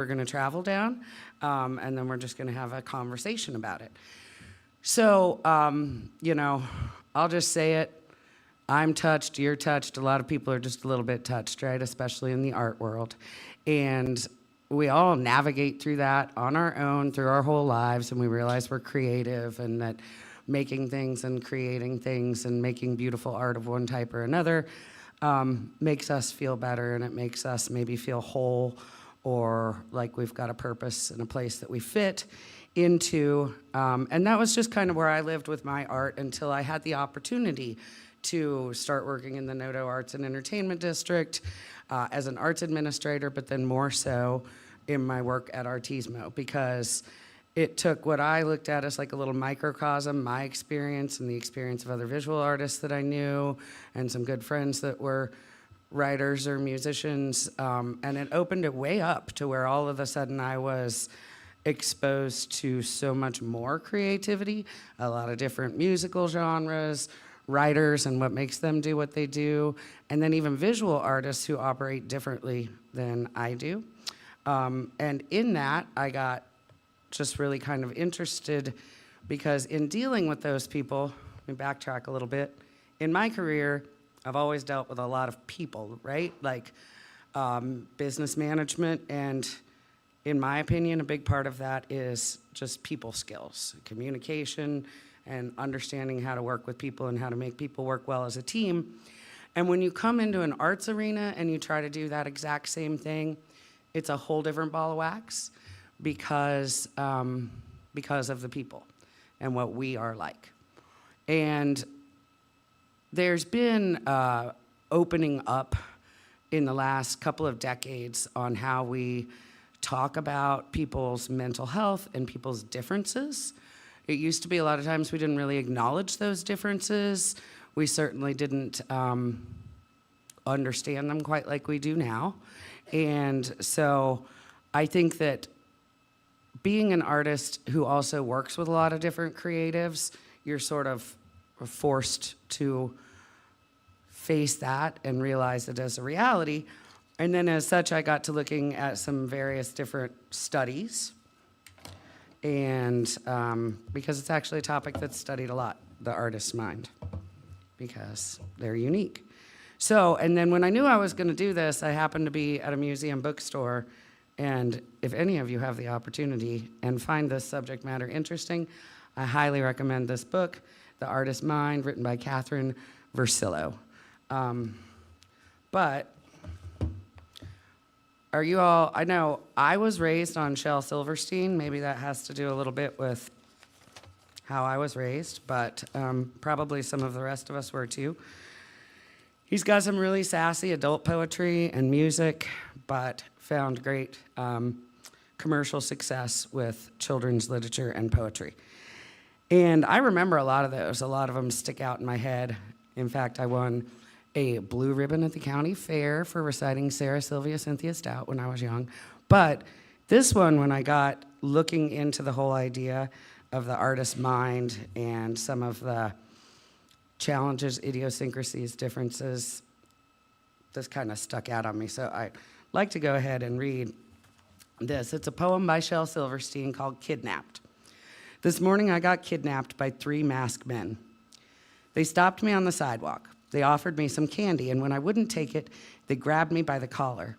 we're going to travel down, and then we're just going to have a conversation about it. So, I'll just say it. I'm touched, you're touched. A lot of people are just a little bit touched, right? Especially in the art world. And we all navigate through that on our own through our whole lives, and we realize we're creative and that making things and creating things and making beautiful art of one type or another makes us feel better, and it makes us maybe feel whole or like we've got a purpose and a place that we fit into. And that was just kind of where I lived with my art until I had the opportunity to start working in the Noto Arts and Entertainment District as an arts administrator, but then more so in my work at Artismo, because it took what I looked at as like a little microcosm, my experience and the experience of other visual artists that I knew and some good friends that were writers or musicians, and it opened it way up to where all of a sudden I was exposed to so much more creativity, a lot of different musical genres, writers and what makes them do what they do, and then even visual artists who operate differently than I do. And in that, I got just really kind of interested because in dealing with those people, let me backtrack a little bit, in my career, I've always dealt with a lot of people, right? Like business management, and in my opinion, a big part of that is just people skills, communication, and understanding how to work with people and how to make people work well as a team. And when you come into an arts arena and you try to do that exact same thing, it's a whole different ball of wax because of the people and what we are like. And there's been opening up in the last couple of decades on how we talk about people's mental health and people's differences. It used to be a lot of times we didn't really acknowledge those differences. We certainly didn't understand them quite like we do now. And so I think that being an artist who also works with a lot of different creatives, you're sort of forced to face that and realize it as a reality. And then as such, I got to looking at some various different studies. And because it's actually a topic that's studied a lot, the artist's mind, because they're unique. So, and then when I knew I was going to do this, I happened to be at a museum bookstore, and if any of you have the opportunity and find this subject matter interesting, I highly recommend this book, The Artist's Mind, written by Catherine Versillo. But are you all, I know I was raised on Shel Silverstein. Maybe that has to do a little bit with how I was raised, but probably some of the rest of us were too. He's got some really sassy adult poetry and music, but found great commercial success with children's literature and poetry. And I remember a lot of those. A lot of them stick out in my head. In fact, I won a blue ribbon at the county fair for reciting Sarah Sylvia Cynthia Stout when I was young. But this one, when I got looking into the whole idea of the artist's mind and some of the challenges, idiosyncrasies, differences, this kind of stuck out on me. So I'd like to go ahead and read this. It's a poem by Shel Silverstein called Kidnapped. This morning I got kidnapped by 3 masked men. They stopped me on the sidewalk. They offered me some candy, and when I wouldn't take it, they grabbed me by the collar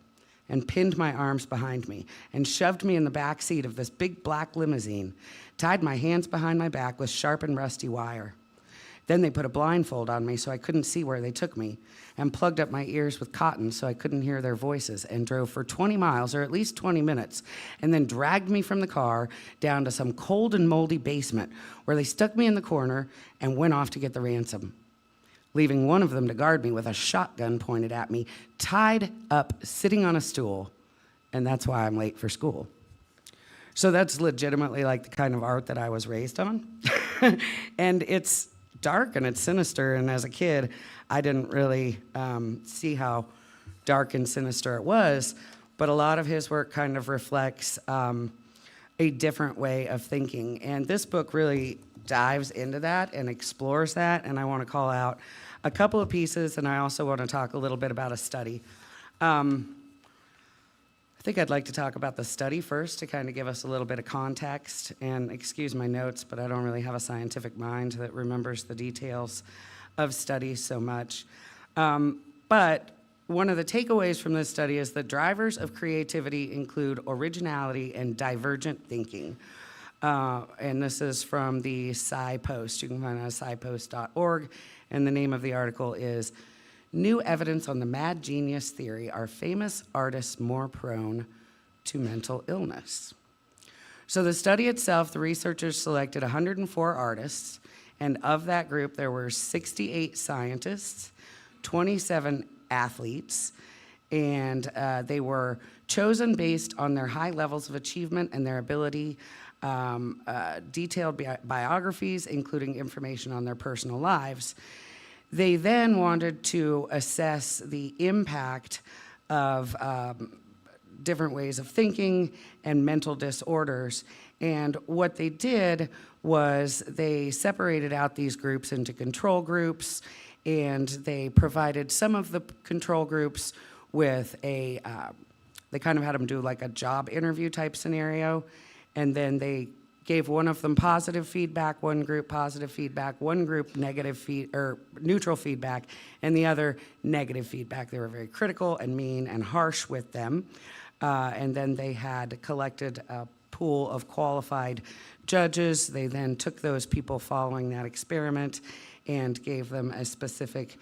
and pinned my arms behind me and shoved me in the back seat of this big black limousine, tied my hands behind my back with sharp and rusty wire. Then they put a blindfold on me so I couldn't see where they took me, and plugged up my ears with cotton so I couldn't hear their voices, and drove for 20 miles, or at least 20 minutes, and then dragged me from the car down to some cold and moldy basement where they stuck me in the corner and went off to get the ransom, leaving one of them to guard me with a shotgun pointed at me, tied up, sitting on a stool, and that's why I'm late for school. So that's legitimately like the kind of art that I was raised on. And it's dark and it's sinister, and as a kid, I didn't really see how dark and sinister it was, but a lot of his work kind of reflects a different way of thinking. And this book really dives into that and explores that, and I want to call out a couple of pieces, and I also want to talk a little bit about a study. I think I'd like to talk about the study first to kind of give us a little bit of context. And excuse my notes, but I don't really have a scientific mind that remembers the details of studies so much. But one of the takeaways from this study is that drivers of creativity include originality and divergent thinking. And this is from the SciPost. You can find it on scipost.org. And the name of the article is New Evidence on the Mad Genius Theory. Are famous artists more prone to mental illness? So the study itself, the researchers selected 104 artists. And of that group, there were 68 scientists, 27 athletes, and they were chosen based on their high levels of achievement and their ability, detailed biographies, including information on their personal lives. They then wanted to assess the impact of different ways of thinking and mental disorders. And what they did was they separated out these groups into control groups, and they provided some of the control groups with they kind of had them do like a job interview type scenario, and then they gave one of them positive feedback, one group positive feedback, one group neutral feedback, and the other negative feedback. They were very critical and mean and harsh with them. And then they had collected a pool of qualified judges. They then took those people following that experiment and gave them a specific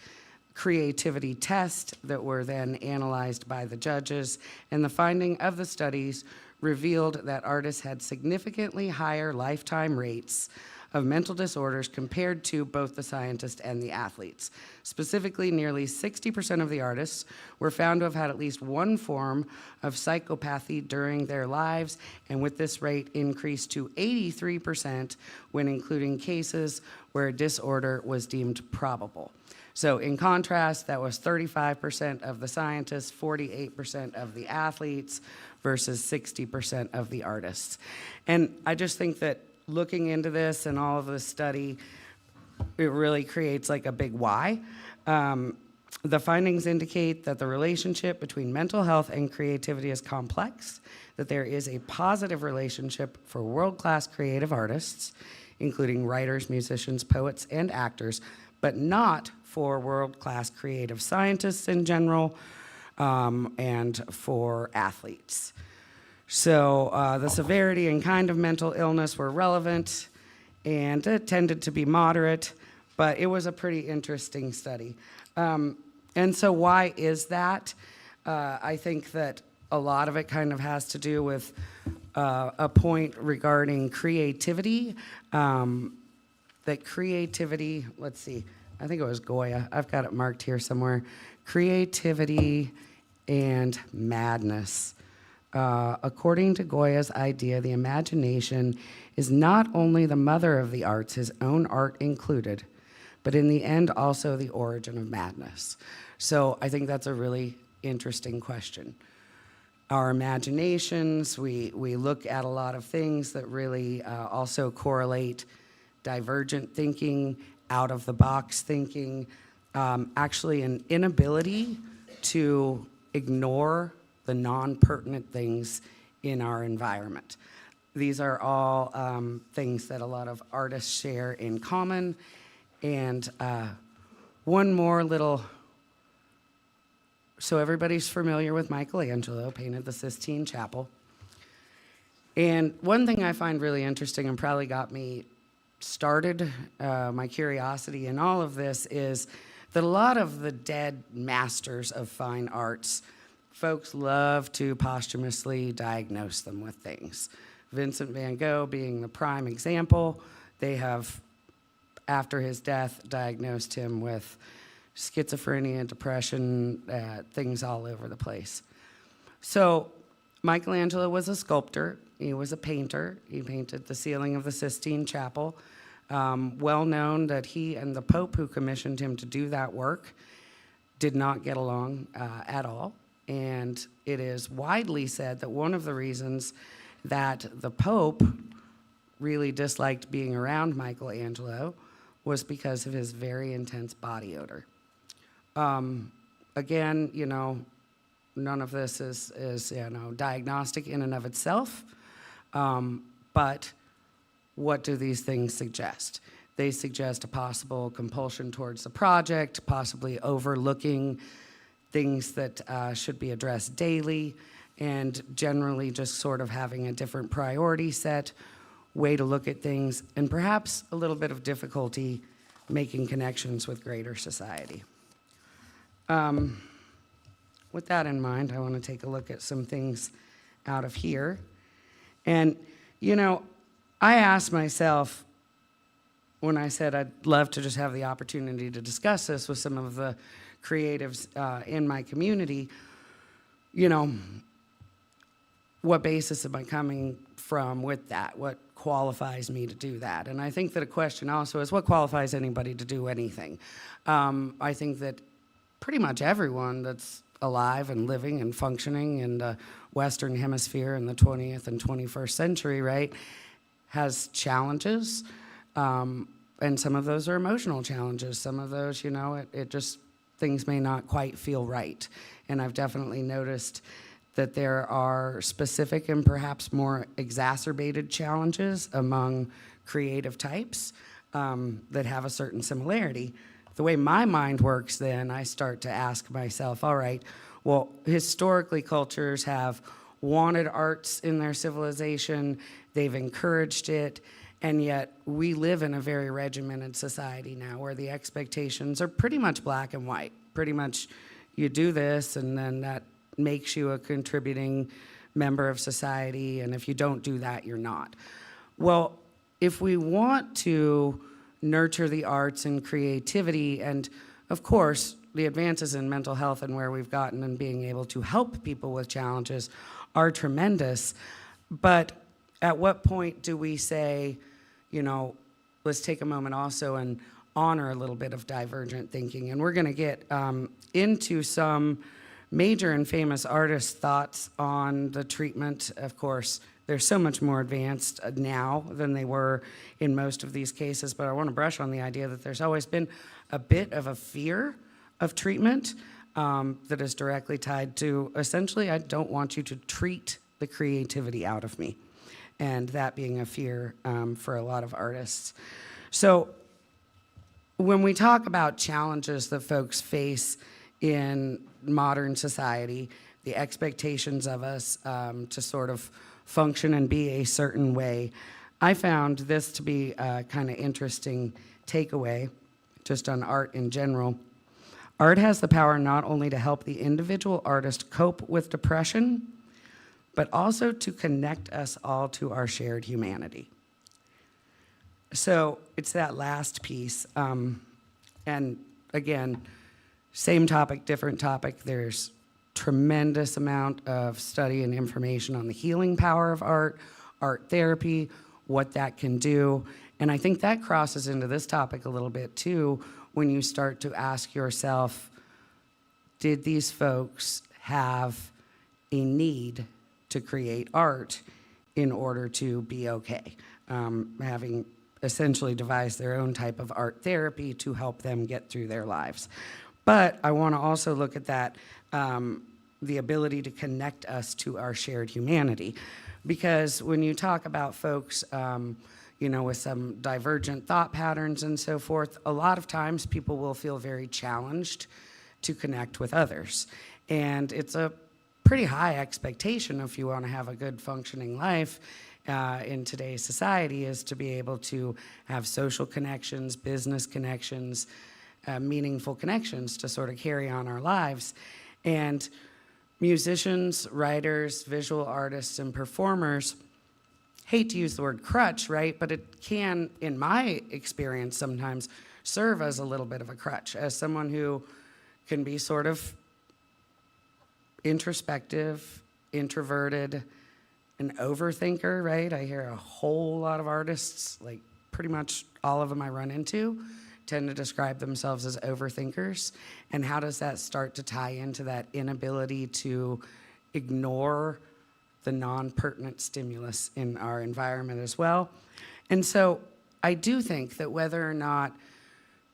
creativity test that were then analyzed by the judges. And the finding of the studies revealed that artists had significantly higher lifetime rates of mental disorders compared to both the scientists and the athletes. Specifically, nearly 60% of the artists were found to have had at least one form of psychopathy during their lives, and with this rate increased to 83% when including cases where a disorder was deemed probable. So in contrast, that was 35% of the scientists, 48% of the athletes, versus 60% of the artists. And I just think that looking into this and all of this study, it really creates like a big why. The findings indicate that the relationship between mental health and creativity is complex, that there is a positive relationship for world-class creative artists, including writers, musicians, poets, and actors, but not for world-class creative scientists in general, and for athletes. So the severity and kind of mental illness were relevant, and it tended to be moderate, but it was a pretty interesting study. And so why is that? I think that a lot of it kind of has to do with a point regarding creativity, that creativity, let's see, I think it was Goya. I've got it marked here somewhere. Creativity and madness. According to Goya's idea, the imagination is not only the mother of the arts, his own art included, but in the end also the origin of madness. So I think that's a really interesting question. Our imaginations, we look at a lot of things that really also correlate divergent thinking, out-of-the-box thinking, actually an inability to ignore the non-pertinent things in our environment. These are all things that a lot of artists share in common. And one more little, so everybody's familiar with Michelangelo, painted the Sistine Chapel. And one thing I find really interesting and probably got me started, my curiosity in all of this, is that a lot of the dead masters of fine arts, folks love to posthumously diagnose them with things. Vincent van Gogh being the prime example. They have, after his death, diagnosed him with schizophrenia, depression, things all over the place. So Michelangelo was a sculptor. He was a painter. He painted the ceiling of the Sistine Chapel. Well known that he and the Pope who commissioned him to do that work did not get along at all. And it is widely said that one of the reasons that the Pope really disliked being around Michelangelo was because of his very intense body odor. Again, you know, none of this is diagnostic in and of itself, but what do these things suggest? They suggest a possible compulsion towards the project, possibly overlooking things that should be addressed daily, and generally just sort of having a different priority set, way to look at things, and perhaps a little bit of difficulty making connections with greater society. With that in mind, I want to take a look at some things out of here. And, I asked myself when I said I'd love to just have the opportunity to discuss this with some of the creatives in my community, what basis am I coming from with that? What qualifies me to do that? And I think that a question also is, what qualifies anybody to do anything? I think that pretty much everyone that's alive and living and functioning in the Western Hemisphere in the 20th and 21st century, right, has challenges. And some of those are emotional challenges. Some of those, it just, things may not quite feel right. And I've definitely noticed that there are specific and perhaps more exacerbated challenges among creative types that have a certain similarity. The way my mind works then, I start to ask myself, all right, well, historically cultures have wanted arts in their civilization, they've encouraged it, and yet we live in a very regimented society now where the expectations are pretty much black and white. Pretty much you do this and then that makes you a contributing member of society, and if you don't do that, you're not. Well, if we want to nurture the arts and creativity, and of course, the advances in mental health and where we've gotten and being able to help people with challenges are tremendous, but at what point do we say, let's take a moment also and honor a little bit of divergent thinking? And we're gonna get into some major and famous artists' thoughts on the treatment. Of course, they're so much more advanced now than they were in most of these cases, but I want to brush on the idea that there's always been a bit of a fear of treatment that is directly tied to, essentially, I don't want you to treat the creativity out of me, and that being a fear for a lot of artists. So when we talk about challenges that folks face in modern society, the expectations of us to sort of function and be a certain way, I found this to be a kind of interesting takeaway just on art in general. Art has the power not only to help the individual artist cope with depression, but also to connect us all to our shared humanity. So it's that last piece. And again, same topic, different topic. There's tremendous amount of study and information on the healing power of art therapy, what that can do. And I think that crosses into this topic a little bit too, when you start to ask yourself, did these folks have a need to create art in order to be okay? Having essentially devised their own type of art therapy to help them get through their lives. But I want to also look at that, the ability to connect us to our shared humanity. Because when you talk about folks, with some divergent thought patterns and so forth, a lot of times people will feel very challenged to connect with others. And it's a pretty high expectation if you want to have a good functioning life in today's society, is to be able to have social connections, business connections, meaningful connections to sort of carry on our lives. And musicians, writers, visual artists, and performers, hate to use the word crutch, right? But it can, in my experience, sometimes serve as a little bit of a crutch, as someone who can be sort of introspective, introverted, an overthinker, right? I hear a whole lot of artists, like pretty much all of them I run into, tend to describe themselves as overthinkers. And how does that start to tie into that inability to ignore the non-pertinent stimulus in our environment as well? And so I do think that whether or not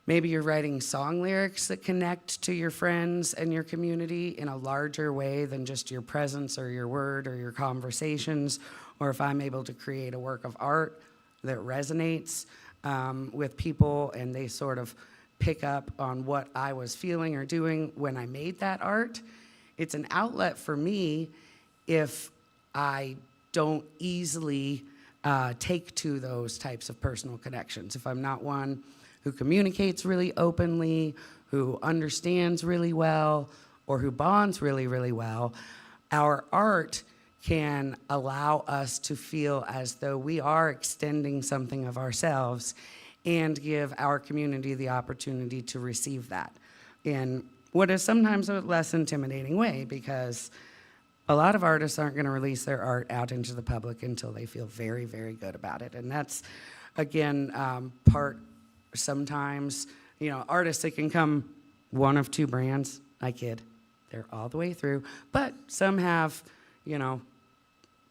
Maybe you're writing song lyrics that connect to your friends and your community in a larger way than just your presence or your word or your conversations. Or if I'm able to create a work of art that resonates with people and they sort of pick up on what I was feeling or doing when I made that art, it's an outlet for me if I don't easily take to those types of personal connections. If I'm not one who communicates really openly, who understands really well, or who bonds really, really well, our art can allow us to feel as though we are extending something of ourselves and give our community the opportunity to receive that in what is sometimes a less intimidating way, because a lot of artists aren't going to release their art out into the public until they feel very, very good about it. And that's, again, part sometimes, artists that can come one of two brands. I kid. They're all the way through. But some have,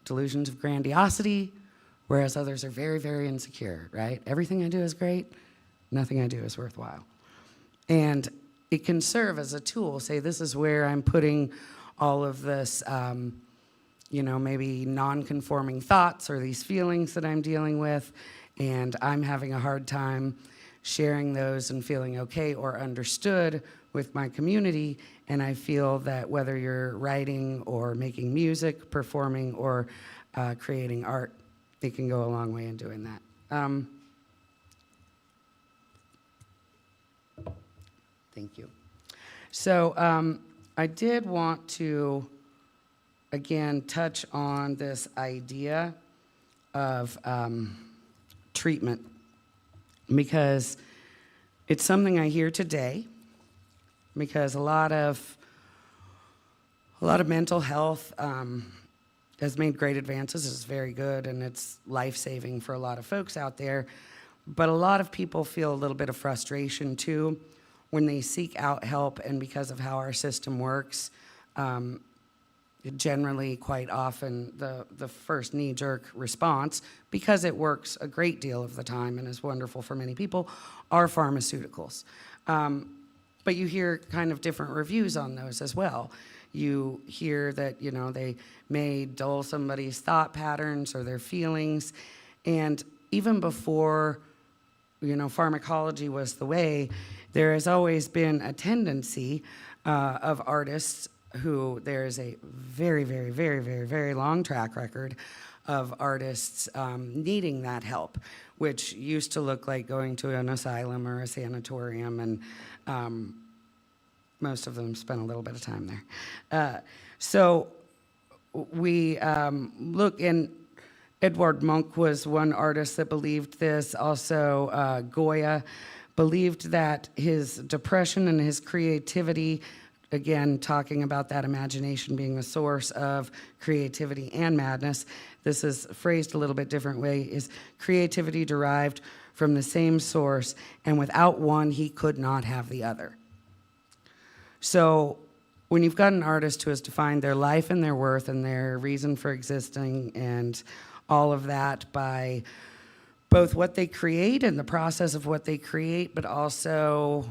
delusions of grandiosity, whereas others are very, very insecure, right? Everything I do is great. Nothing I do is worthwhile. And it can serve as a tool. Say, this is where I'm putting all of this, maybe non-conforming thoughts or these feelings that I'm dealing with, and I'm having a hard time sharing those and feeling okay or understood with my community. And I feel that whether you're writing or making music, performing, or creating art, it can go a long way in doing that. Thank you. So I did want to, again, touch on this idea of treatment, because it's something I hear today, because a lot of mental health has made great advances. It's very good, and it's life-saving for a lot of folks out there. But a lot of people feel a little bit of frustration, too, when they seek out help, and because of how our system works, generally, quite often, the first knee-jerk response, because it works a great deal of the time and is wonderful for many people, are pharmaceuticals. But you hear kind of different reviews on those as well. You hear that, they may dull somebody's thought patterns or their feelings. And even before, pharmacology was the way, there has always been a tendency of artists who there's a very, very, very, very, very long track record of artists needing that help, which used to look like going to an asylum or a sanatorium, and most of them spent a little bit of time there. So we look, and Edvard Munch was one artist that believed this. Also, Goya believed that his depression and his creativity, again, talking about that imagination being the source of creativity and madness. This is phrased a little bit different way, is creativity derived from the same source, and without one, he could not have the other. So when you've got an artist who has defined their life and their worth and their reason for existing and all of that by both what they create and the process of what they create, but also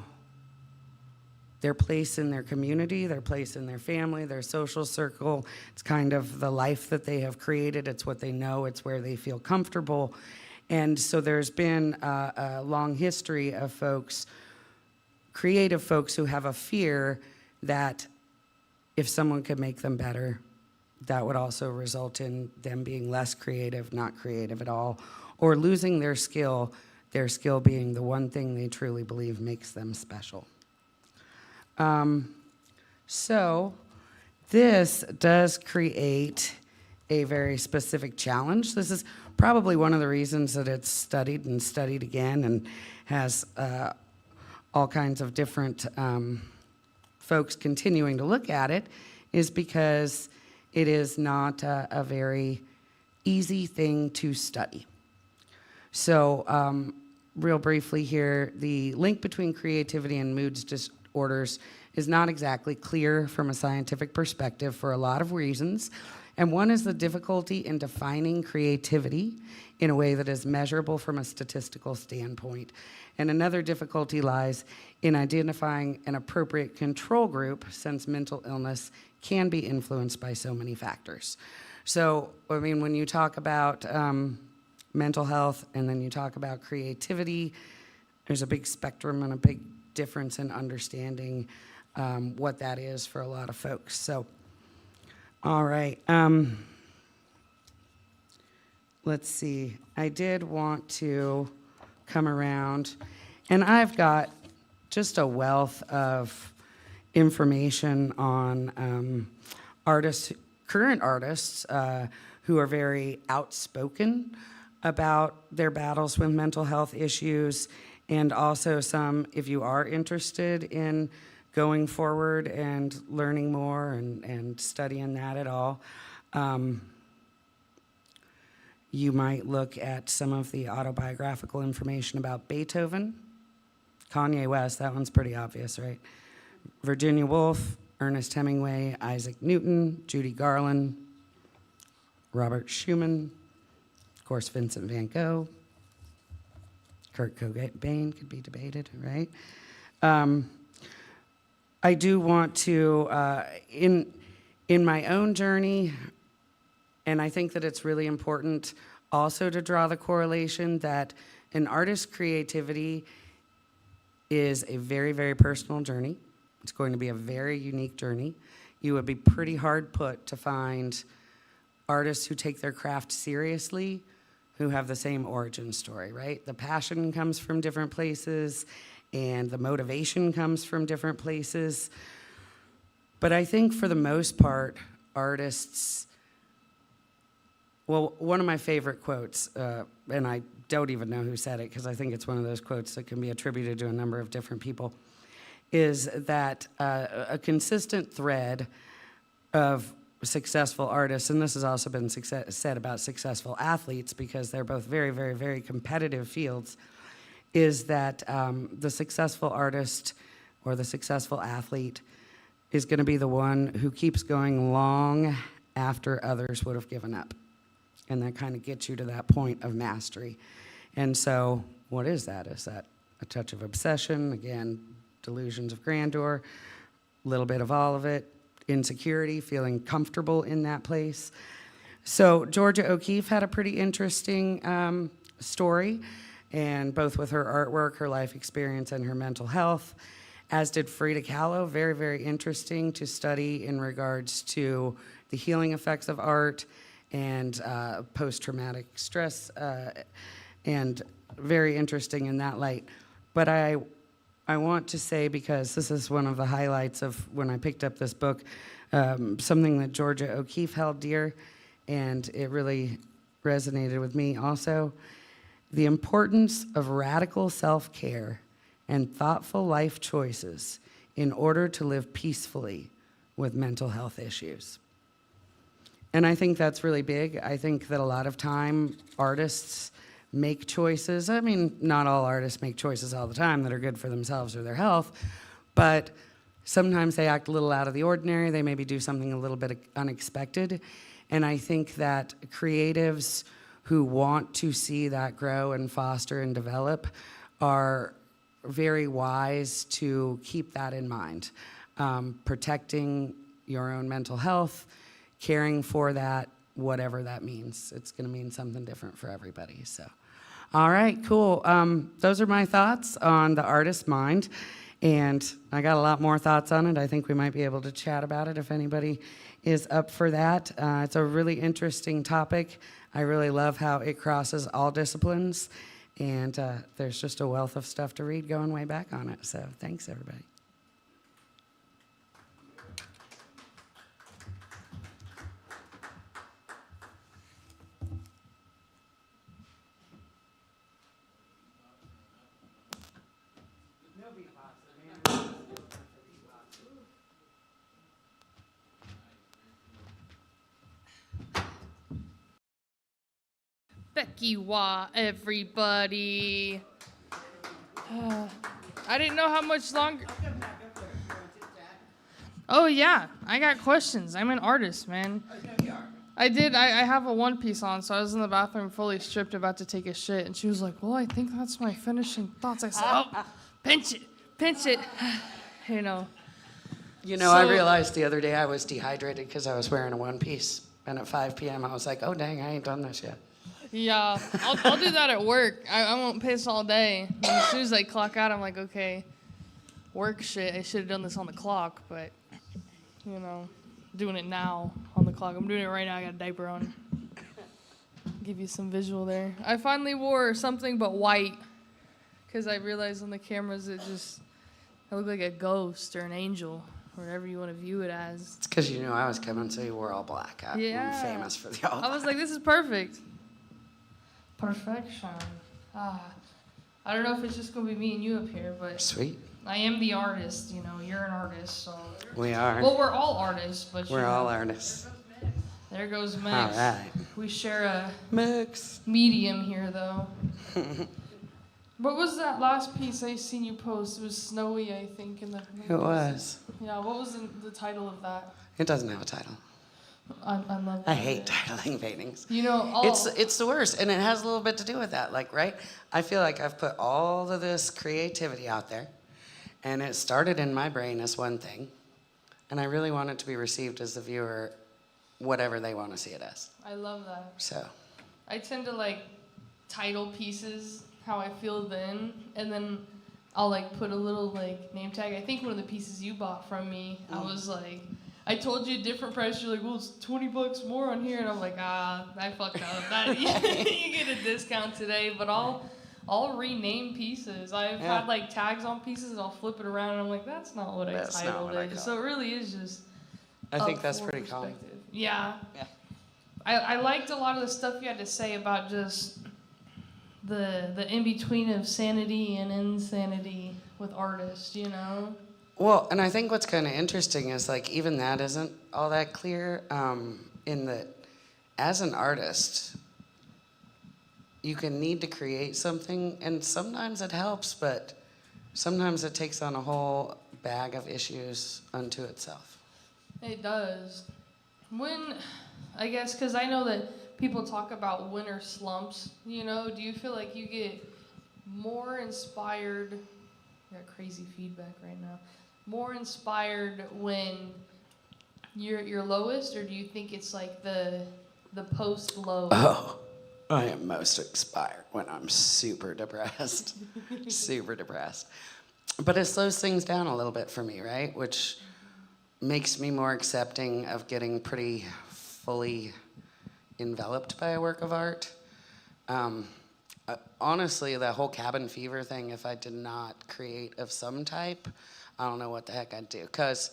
their place in their community, their place in their family, their social circle. It's kind of the life that they have created. It's what they know. It's where they feel comfortable. And so there's been a long history of folks, creative folks, who have a fear that if someone could make them better, that would also result in them being less creative, not creative at all, or losing their skill being the one thing they truly believe makes them special. So this does create a very specific challenge. This is probably one of the reasons that it's studied and studied again and has all kinds of different folks continuing to look at it, is because it is not a very easy thing to study. So real briefly here, the link between creativity and mood disorders is not exactly clear from a scientific perspective for a lot of reasons. And one is the difficulty in defining creativity in a way that is measurable from a statistical standpoint. And another difficulty lies in identifying an appropriate control group, since mental illness can be influenced by so many factors. So, I mean, when you talk about mental health and then you talk about creativity, there's a big spectrum and a big difference in understanding what that is for a lot of folks. So, all right. Let's see. I did want to come around, and I've got just a wealth of information on artists, current artists, who are very outspoken about their battles with mental health issues, and also some, if you are interested in going forward and learning more and studying that at all, you might look at some of the autobiographical information about Beethoven, Kanye West, that one's pretty obvious, right? Virginia Woolf, Ernest Hemingway, Isaac Newton, Judy Garland, Robert Schumann, of course, Vincent van Gogh, Kurt Cobain could be debated, right? I do want to, in my own journey, and I think that it's really important also to draw the correlation that an artist's creativity is a very, very personal journey. It's going to be a very unique journey. You would be pretty hard put to find artists who take their craft seriously who have the same origin story, right? The passion comes from different places, and the motivation comes from different places. But I think for the most part, artists, well, one of my favorite quotes, and I don't even know who said it because I think it's one of those quotes that can be attributed to a number of different people, is that a consistent thread of successful artists, and this has also been said about successful athletes because they're both very, very, very competitive fields, is that the successful artist or the successful athlete is going to be the one who keeps going long after others would have given up. And that kind of gets you to that point of mastery. And so what is that? Is that a touch of obsession? Again, delusions of grandeur, a little bit of all of it, insecurity, feeling comfortable in that place. So Georgia O'Keeffe had a pretty interesting story, and both with her artwork, her life experience, and her mental health, as did Frida Kahlo. Very, very interesting to study in regards to the healing effects of art and post-traumatic stress, and very interesting in that light. But I want to say, because this is one of the highlights of when I picked up this book, something that Georgia O'Keeffe held dear, and it really resonated with me also: the importance of radical self-care and thoughtful life choices in order to live peacefully with mental health issues. And I think that's really big. I think that a lot of time artists make choices. I mean, not all artists make choices all the time that are good for themselves or their health, but sometimes they act a little out of the ordinary. They maybe do something a little bit unexpected. And I think that creatives who want to see that grow and foster and develop are very wise to keep that in mind. Protecting your own mental health, caring for that, whatever that means. It's going to mean something different for everybody. So, all right, cool. Those are my thoughts on the artist's mind, and I got a lot more thoughts on it. I think we might be able to chat about it if anybody is up for that. It's a really interesting topic. I really love how it crosses all disciplines, and there's just a wealth of stuff to read going way back on it. So thanks, everybody. Becki Waugh, everybody. I didn't know how much longer. Oh, yeah. I got questions. I'm an artist, man. I did. I have a one piece on, so I was in the bathroom fully stripped, about to take a shit, and she was like, "Well, I think that's my finishing thoughts." I said, "Oh, pinch it," you know. You know, I realized the other day I was dehydrated because I was wearing a one piece, and at 5 p.m. I was like, "Oh dang, I ain't done this yet." Yeah, I'll do that at work. I won't piss all day. And as soon as I clock out, I'm like, okay, work shit. I should have done this on the clock, but you know, doing it now on the clock. I'm doing it right now. I got a diaper on. Give you some visual there. I finally wore something but white because I realized on the cameras I look like a ghost or an angel, whatever you want to view it as. It's because you knew I was coming, so you wore all black. I'm famous for the all black. I was like, this is perfect. Perfection. I don't know if it's just gonna be me and you up here, but Sweet. I am the artist. You know, you're an artist, so. We are. Well, we're all artists, but We're all artists. There goes Mix. All right. We share a Mix. medium here, though. What was that last piece I seen you post? It was snowy, I think. It was. Yeah. What was the title of that? It doesn't have a title. I love that. I hate titling paintings. You know, It's the worst, and it has a little bit to do with that. Like, right? I feel like I've put all of this creativity out there, and it started in my brain as one thing, and I really want it to be received as the viewer, whatever they want to see it as. I love that. So. I tend to like title pieces how I feel then, and then I'll like put a little like name tag. I think one of the pieces you bought from me, I was like, I told you a different price. You're like, well, it's $20 more on here, and I'm like, I fucked up. That you get a discount today, but I'll rename pieces. I've had like tags on pieces, and I'll flip it around, and I'm like, that's not what I titled it. So it really is just. I think that's pretty cool. Yeah. I liked a lot of the stuff you had to say about just the in-between of sanity and insanity with artists, you know? Well, and I think what's kind of interesting is like even that isn't all that clear in that as an artist, you can need to create something, and sometimes it helps, but sometimes it takes on a whole bag of issues unto itself. It does. I guess, because I know that people talk about winter slumps, you know, do you feel like you get more inspired, I got crazy feedback right now, more inspired when you're at your lowest, or do you think it's like the post-low? Oh, I am most inspired when I'm super depressed. Super depressed. But it slows things down a little bit for me, right? Which makes me more accepting of getting pretty fully enveloped by a work of art. Honestly, that whole cabin fever thing, if I did not create of some type, I don't know what the heck I'd do. Because,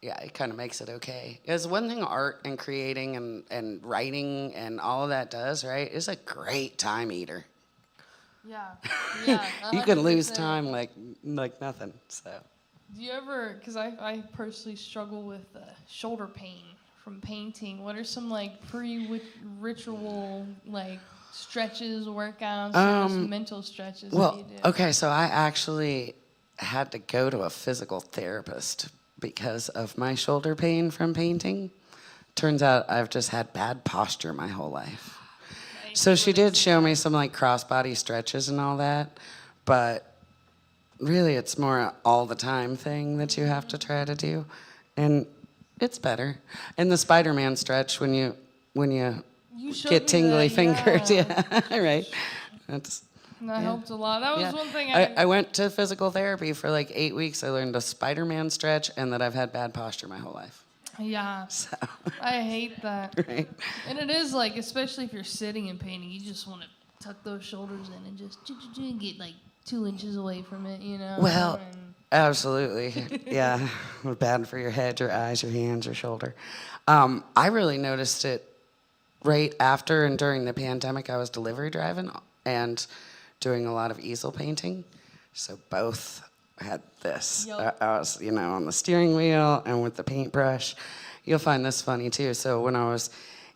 yeah, it kind of makes it okay. Because one thing art and creating and writing and all of that does, right, is a great time eater. Yeah. You can lose time like nothing, so. Do you ever, because I personally struggle with shoulder pain from painting. What are some like pre-ritual like stretches, workouts, or just mental stretches that you do? Okay, so I actually had to go to a physical therapist because of my shoulder pain from painting. Turns out I've just had bad posture my whole life. So she did show me some like cross-body stretches and all that, but really it's more an all the time thing that you have to try to do, and it's better. And the Spider-Man stretch when you get tingly fingers, yeah, right. That helped a lot. That was one thing I went to physical therapy for like 8 weeks. I learned a Spider-Man stretch, and that I've had bad posture my whole life. Yeah. So. I hate that. Right. And it is like, especially if you're sitting and painting, you just want to tuck those shoulders in and just get like 2 inches away from it, you know? Well, absolutely. Yeah. Bad for your head, your eyes, your hands, your shoulder. I really noticed it right after and during the pandemic. I was delivery driving and doing a lot of easel painting. So both had this. Yep. I was, on the steering wheel and with the paintbrush. You'll find this funny too. So when I was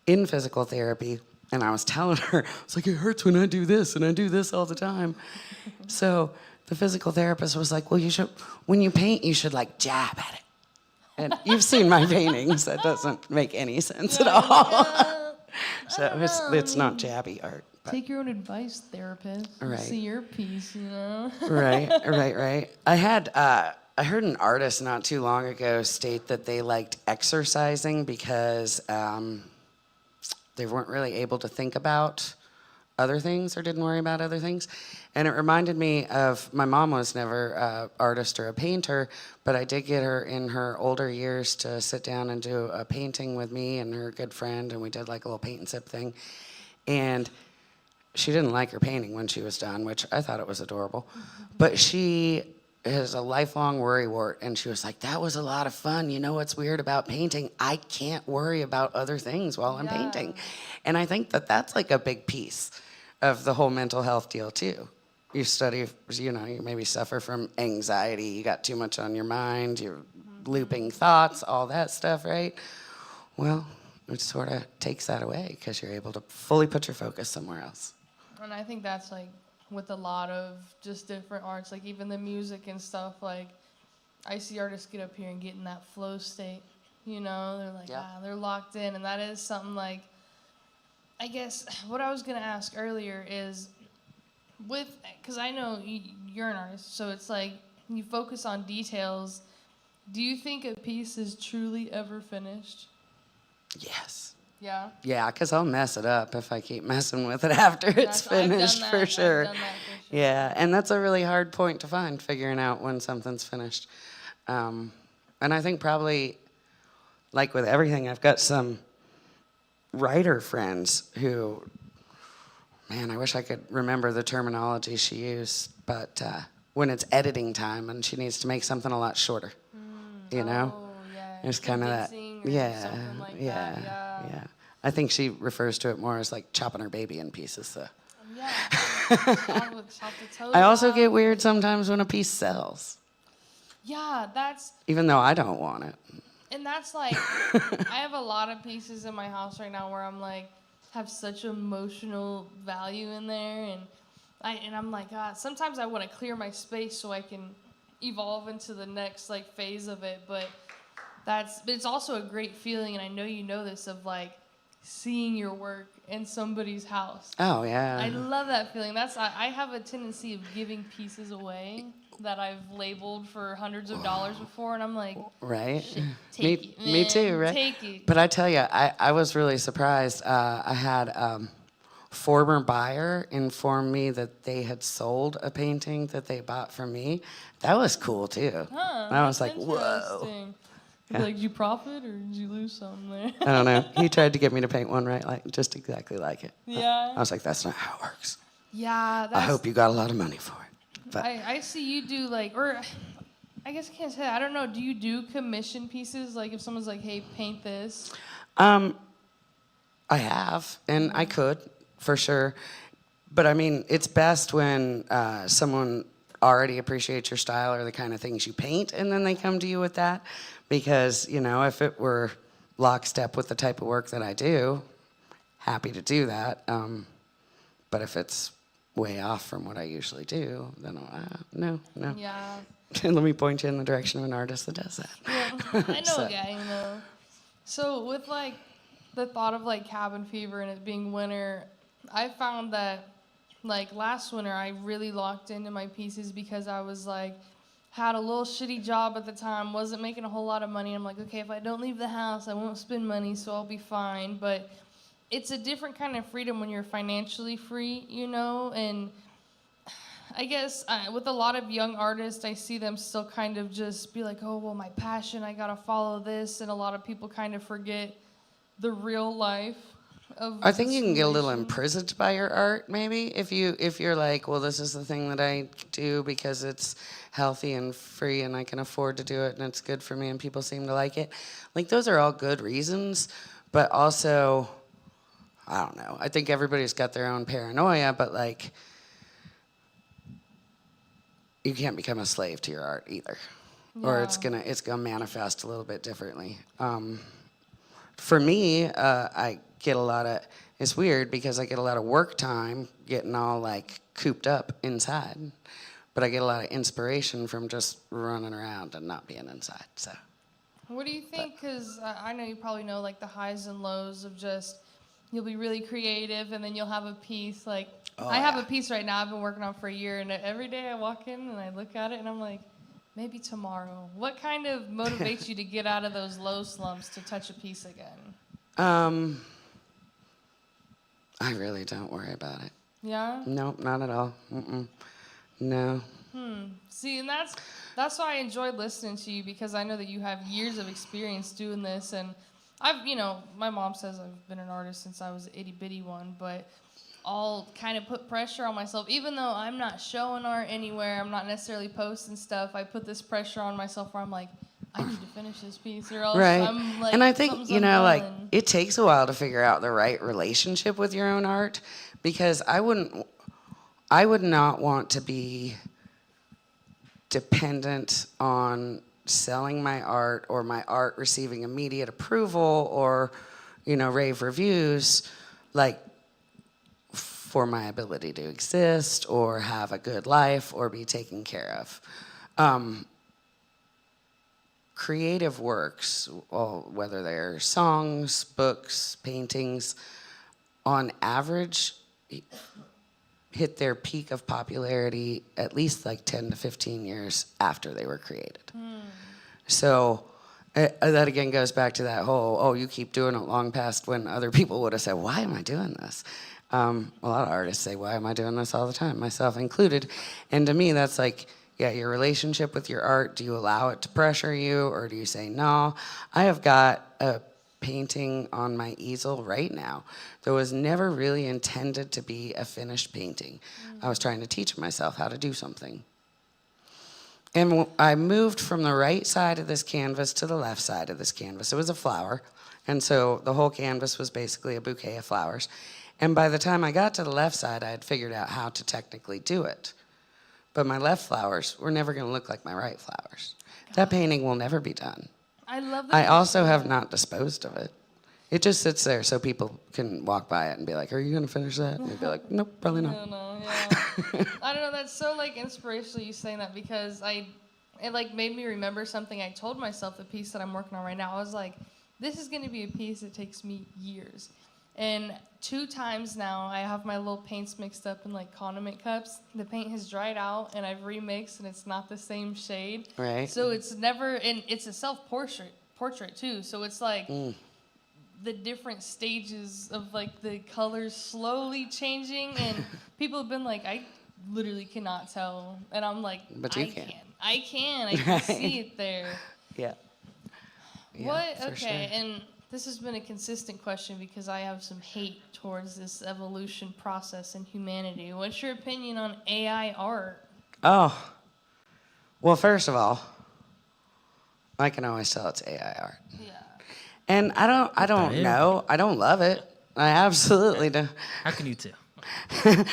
in physical therapy and I was telling her, it's like, it hurts when I do this and I do this all the time. So the physical therapist was like, well, when you paint, you should like jab at it. And you've seen my paintings. That doesn't make any sense at all. So it's not jabby art. But. Take your own advice, therapist. Right. See your piece, you know? Right. I heard an artist not too long ago state that they liked exercising because they weren't really able to think about other things or didn't worry about other things. And it reminded me of, my mom was never an artist or a painter, but I did get her in her older years to sit down and do a painting with me and her good friend, and we did like a little paint and sip thing. And she didn't like her painting when she was done, which I thought it was adorable. But she has a lifelong worry wart, and she was like, that was a lot of fun. You know what's weird about painting? I can't worry about other things while I'm painting. And I think that that's like a big piece of the whole mental health deal too. You study, you know, you maybe suffer from anxiety, you got too much on your mind, you're looping thoughts, all that stuff, right? Well, it sort of takes that away because you're able to fully put your focus somewhere else. And I think that's like with a lot of just different arts, like even the music and stuff, like I see artists get up here and get in that flow state, you know, they're like, they're locked in, and that is something like, I guess what I was going to ask earlier is because I know you're an artist, so it's like you focus on details. Do you think a piece is truly ever finished? Yes. Yeah? Yeah, because I'll mess it up if I keep messing with it after it's finished, for sure. I've done that for sure. Yeah, and that's a really hard point to find, figuring out when something's finished. And I think probably, like with everything, I've got some writer friends who, man, I wish I could remember the terminology she used, but when it's editing time and she needs to make something a lot shorter, you know? Oh, yeah. It's kind of that, Yeah. I think she refers to it more as like chopping her baby in pieces, so. Yeah. Chop the toes I also off. get weird sometimes when a piece sells, Yeah, that's... even though I don't want it. And that's like, I have a lot of pieces in my house right now where I'm like, have such emotional value in there, and I'm like, God, sometimes I want to clear my space so I can evolve into the next like phase of it, but it's also a great feeling, and I know you know this, of like seeing your work in somebody's house. Oh yeah. I love that feeling. I have a tendency of giving pieces away that I've labeled for hundreds of dollars before, and I'm like, right? Take it, man. Me too, right? Take it. But I tell you, I was really surprised. I had former buyer inform me that they had sold a painting that they bought from me. That was cool too. I was like, whoa. Yeah. Like, did you profit or did you lose something there? I don't know. He tried to get me to paint one just exactly like it. Yeah. I was like, that's not how it works. Yeah. I hope you got a lot of money for it. But I see you do like, or I guess I can't say that. I don't know. Do you do commission pieces? Like if someone's like, hey, paint this? I have, and I could, for sure. But I mean, it's best when someone already appreciates your style or the kind of things you paint, and then they come to you with that. Because, you know, if it were lockstep with the type of work that I do, happy to do that. But if it's way off from what I usually do, then no. Yeah. Let me point you in the direction of an artist that does that. Yeah, I know a guy, you know. So with like the thought of like cabin fever and it being winter, I found that like last winter I really locked into my pieces because I was like, had a little shitty job at the time, wasn't making a whole lot of money. I'm like, okay, if I don't leave the house, I won't spend money, so I'll be fine. But it's a different kind of freedom when you're financially free, you know? And I guess with a lot of young artists, I see them still kind of just be like, oh, well, my passion, I gotta follow this. And a lot of people kind of forget the real life of I think you can get a little situation. imprisoned by your art, maybe, if you're like, well, this is the thing that I do because it's healthy and free and I can afford to do it and it's good for me and people seem to like it. Like, those are all good reasons, but also, I don't know. I think everybody's got their own paranoia, but like, you can't become a slave to your art either, or it's gonna manifest a little bit differently. For me, I get a lot of. It's weird because I get a lot of work time getting all like cooped up inside, but I get a lot of inspiration from just running around and not being inside. So. What do you think? Because I know you probably know like the highs and lows of just you'll be really creative and then you'll have a piece like I have a piece right now I've been working on for a year, and every day I walk in and I look at it and I'm like, maybe tomorrow. What kind of motivates you to get out of those low slumps to touch a piece again? I really don't worry about it. Yeah? Nope, not at all. No. See, and that's why I enjoyed listening to you, because I know that you have years of experience doing this, and my mom says I've been an artist since I was an itty bitty one, but I'll kind of put pressure on myself, even though I'm not showing art anywhere, I'm not necessarily posting stuff. I put this pressure on myself where I'm like, I need to finish this piece, or else Right. I'm like, And I think, something's like, undone. it takes a while to figure out the right relationship with your own art, because I would not want to be dependent on selling my art or my art receiving immediate approval or, rave reviews, like, for my ability to exist or have a good life or be taken care of. Creative works, whether they're songs, books, paintings, on average, hit their peak of popularity at least like 10 to 15 years after they were created. So that again goes back to that whole, you keep doing it long past when other people would have said, why am I doing this? A lot of artists say, why am I doing this all the time, myself included. And to me, that's like, your relationship with your art, do you allow it to pressure you, or do you say, no? I have got a painting on my easel right now that was never really intended to be a finished painting. I was trying to teach myself how to do something. And I moved from the right side of this canvas to the left side of this canvas. It was a flower, and so the whole canvas was basically a bouquet of flowers. And by the time I got to the left side, I had figured out how to technically do it. But my left flowers were never going to look like my right flowers. That painting will never be done. I love that. I also have not disposed of it. It just sits there so people can walk by it and be like, are you going to finish that? And they'd be like, nope, probably not. No, yeah. I don't know, that's so like inspirational you saying that, because it like made me remember something I told myself, the piece that I'm working on right now. I was like, this is going to be a piece that takes me years. And 2 times now, I have my little paints mixed up in like condiment cups. The paint has dried out, and I've remixed, and it's not the same shade. Right. So it's never, and it's a self-portrait too. So it's like the different stages of like the colors slowly changing, and people have been like, I literally cannot tell, and I'm like, But you can. I can see it there. Yeah. What? For Okay, sure. and this has been a consistent question because I have some hate towards this evolution process in humanity. What's your opinion on AI art? Oh. Well, first of all, I can always tell it's AI art. Yeah. And I don't know. I don't love it. I absolutely don't. How can you tell?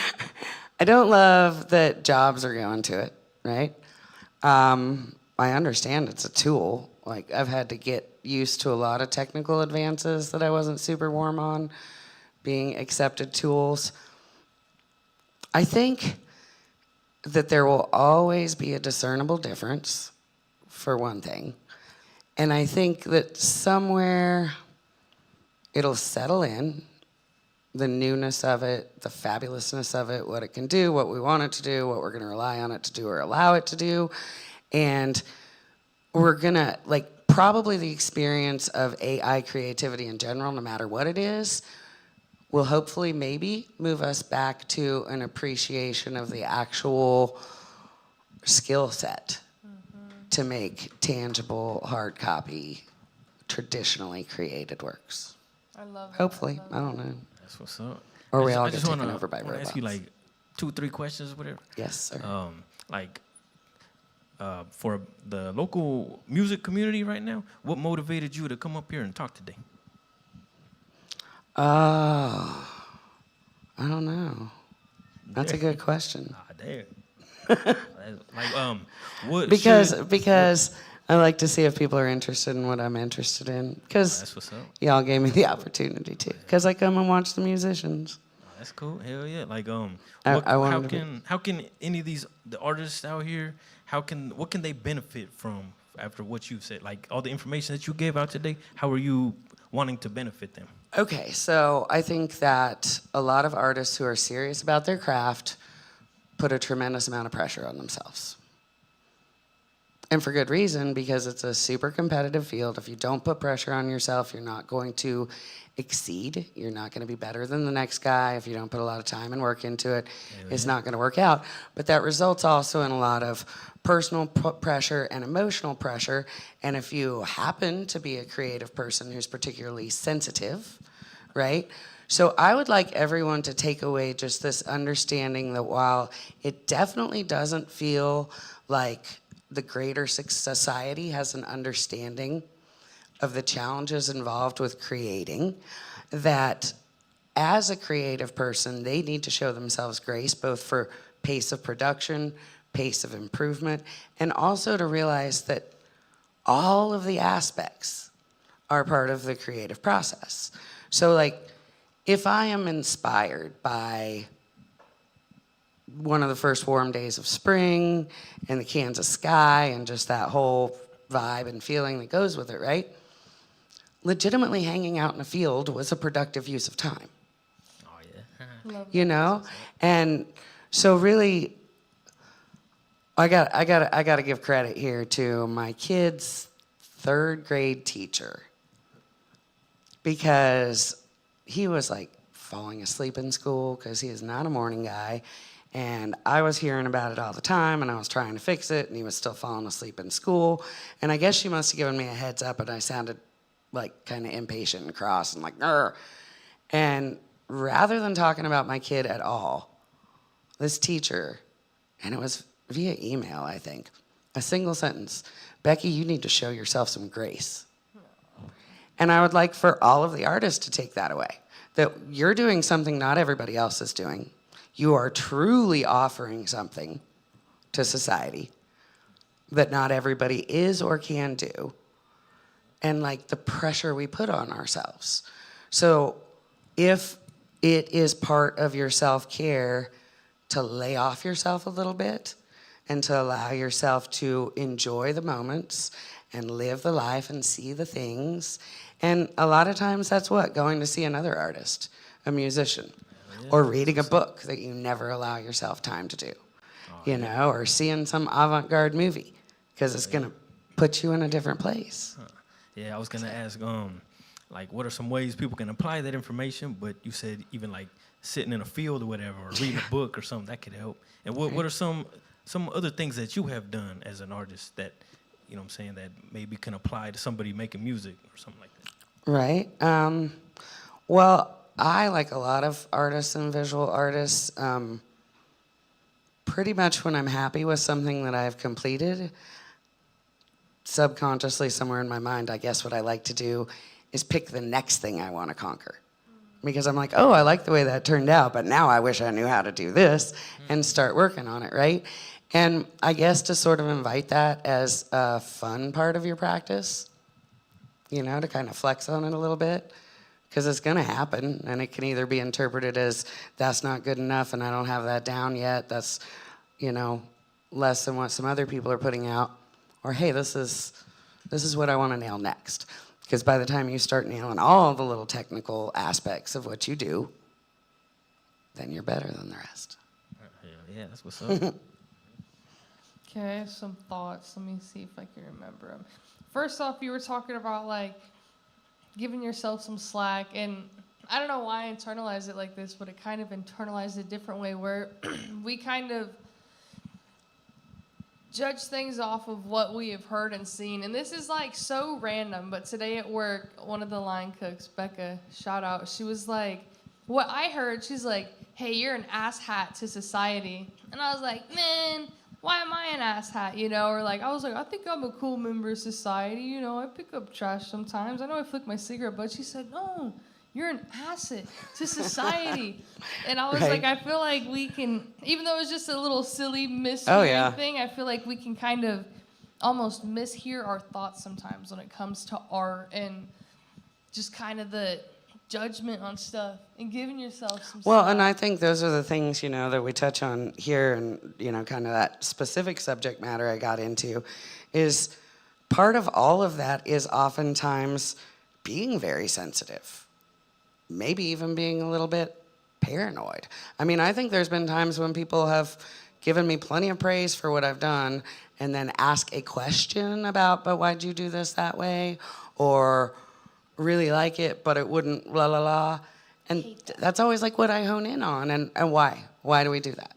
I don't love that jobs are going to it, right? I understand it's a tool. Like, I've had to get used to a lot of technical advances that I wasn't super warm on, being accepted tools. I think that there will always be a discernible difference, for one thing. And I think that somewhere it'll settle in, the newness of it, the fabulousness of it, what it can do, what we want it to do, what we're going to rely on it to do or allow it to do. And we're going to, like, probably the experience of AI creativity in general, no matter what it is, will hopefully maybe move us back to an appreciation of the actual skill set to make tangible, hard copy, traditionally created works. I love it. Hopefully. I don't know. That's what's up. Or we I all just get taken wanna- over by wanna robots. ask you like 2-3 questions, whatever. Yes, sir. For the local music community right now, what motivated you to come up here and talk today? Oh, I don't know. That's a good question. Ah, damn. What? Because I like to see if people are interested in what I'm interested in. Because That's what's up. y'all gave me the opportunity to. Because I come and watch the musicians. That's cool. Hell yeah. Like I wanted to how can any of the artists out here, what can they benefit from after what you said? Like all the information that you gave out today, how are you wanting to benefit them? Okay, so I think that a lot of artists who are serious about their craft put a tremendous amount of pressure on themselves. And for good reason, because it's a super competitive field. If you don't put pressure on yourself, you're not going to exceed. You're not going to be better than the next guy. If you don't put a lot of time and work into it, it's not going to work out. But that results also in a lot of personal pressure and emotional pressure. And if you happen to be a creative person who's particularly sensitive, right? So I would like everyone to take away just this understanding that while it definitely doesn't feel like the greater society has an understanding of the challenges involved with creating, that as a creative person, they need to show themselves grace, both for pace of production, pace of improvement, and also to realize that all of the aspects are part of the creative process. So like, if I am inspired by one of the first warm days of spring and the Kansas sky and just that whole vibe and feeling that goes with it, right? Legitimately hanging out in a field was a productive use of time. Oh yeah. You know? And so really, I got to give credit here to my kid's third grade teacher, because he was like falling asleep in school because he is not a morning guy. And I was hearing about it all the time, and I was trying to fix it, and he was still falling asleep in school. And I guess she must have given me a heads up, and I sounded like kind of impatient and cross and like, "Grr." And rather than talking about my kid at all, this teacher, and it was via email, I think, a single sentence, "Becki, you need to show yourself some grace." And I would like for all of the artists to take that away, that you're doing something not everybody else is doing. You are truly offering something to society that not everybody is or can do, and like the pressure we put on ourselves. So if it is part of your self-care to lay off yourself a little bit and to allow yourself to enjoy the moments and live the life and see the things, and a lot of times that's what? Going to see another artist, a musician. Or reading a book that you never allow yourself time to do, you know, or seeing some avant-garde movie, because it's going to put you in a different place. Yeah, I was gonna ask, like, what are some ways people can apply that information? But you said even like sitting in a field or whatever, or reading a book or something that could help. And what are some other things that you have done as an artist that, you know, what I'm saying, that maybe can apply to somebody making music or something like that? Right. Well, I, like a lot of artists and visual artists, pretty much when I'm happy with something that I've completed, subconsciously somewhere in my mind, I guess what I like to do is pick the next thing I want to conquer. Because I'm like, oh, I like the way that turned out, but now I wish I knew how to do this, and start working on it, right? And I guess to sort of invite that as a fun part of your practice, you know, to kind of flex on it a little bit. Because it's going to happen, and it can either be interpreted as that's not good enough and I don't have that down yet, that's, you know, less than what some other people are putting out, or hey, this is what I want to nail next. Because by the time you start nailing all the little technical aspects of what you do, then you're better than the rest. Yeah, that's what's up. Okay, I have some thoughts. Let me see if I can remember them. First off, you were talking about like giving yourself some slack, and I don't know why I internalized it like this, but it kind of internalized a different way where we kind of judge things off of what we have heard and seen. And this is like so random, but today at work, one of the line cooks, Becca, shout out, she was like, what I heard, she's like, hey, you're an asshat to society. And I was like, man, why am I an asshat, you know? Or like, I was like, I think I'm a cool member of society, you know, I pick up trash sometimes. I know I flick my cigarette butt. She said, no, you're an asset to society. And I was Right. like, I feel like we can, even though it's just a little silly mishearing thing, I feel like we can kind of almost mishear our thoughts sometimes when it comes to art and just kind of the judgment on stuff and giving yourself some Well, slack. and I think those are the things, you know, that we touch on here, and, you know, kind of that specific subject matter I got into is part of all of that is oftentimes being very sensitive, maybe even being a little bit paranoid. I mean, I think there's been times when people have given me plenty of praise for what I've done and then ask a question about, but why'd you do this that way? Or really like it, but it wouldn't, la la la. And that's always like what I hone in on. And why? Why do we do that?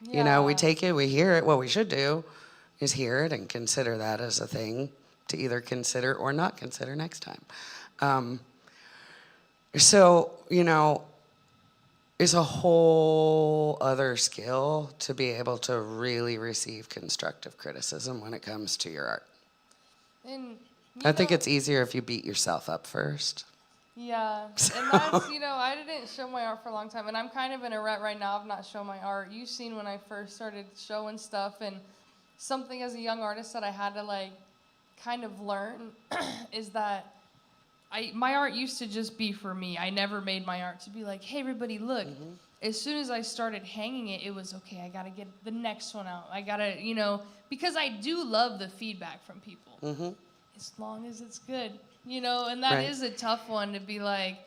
You know, we take it, we hear it. What we should do is hear it and consider that as a thing to either consider or not consider next time. So, you know, it's a whole other skill to be able to really receive constructive criticism when it comes to your art. And I think it's easier if you beat yourself up first. Yeah, and that's, you know, I didn't show my art for a long time, and I'm kind of in a rut right now of not showing my art. You've seen when I first started showing stuff, and something as a young artist that I had to, like, kind of learn is that my art used to just be for me. I never made my art to be like, hey, everybody, look. Mm-hmm. As soon as I started hanging it, it was, okay, I got to get the next one out. I got to, you know, because I do love the feedback from people. Mm-hmm. As long as it's good, you know, and that is a tough one to be like,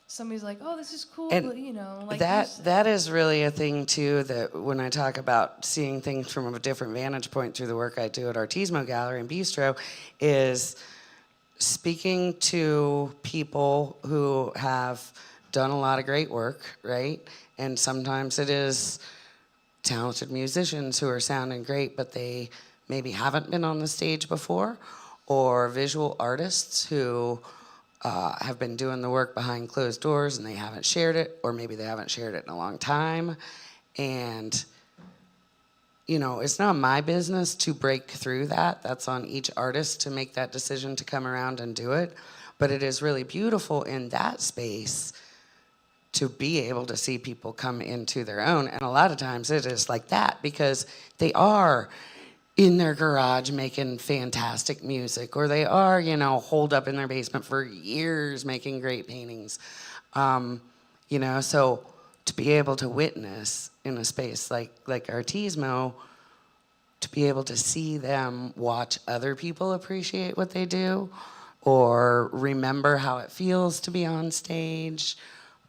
somebody's like, oh, this is cool, and but, you know. Like that is really a thing, too, that when I talk about seeing things from a different vantage point through the work I do at Trauzzma Gallery and Bistro is speaking to people who have done a lot of great work, right? And sometimes it is talented musicians who are sounding great, but they maybe haven't been on the stage before, or visual artists who have been doing the work behind closed doors and they haven't shared it, or maybe they haven't shared it in a long time. And you know, it's not my business to break through that. That's on each artist to make that decision to come around and do it. But it is really beautiful in that space to be able to see people come into their own. And a lot of times it is like that because they are in their garage making fantastic music, or they are, you know, holed up in their basement for years making great paintings. You know, so to be able to witness in a space like Trauzzma, to be able to see them watch other people appreciate what they do, or remember how it feels to be on stage,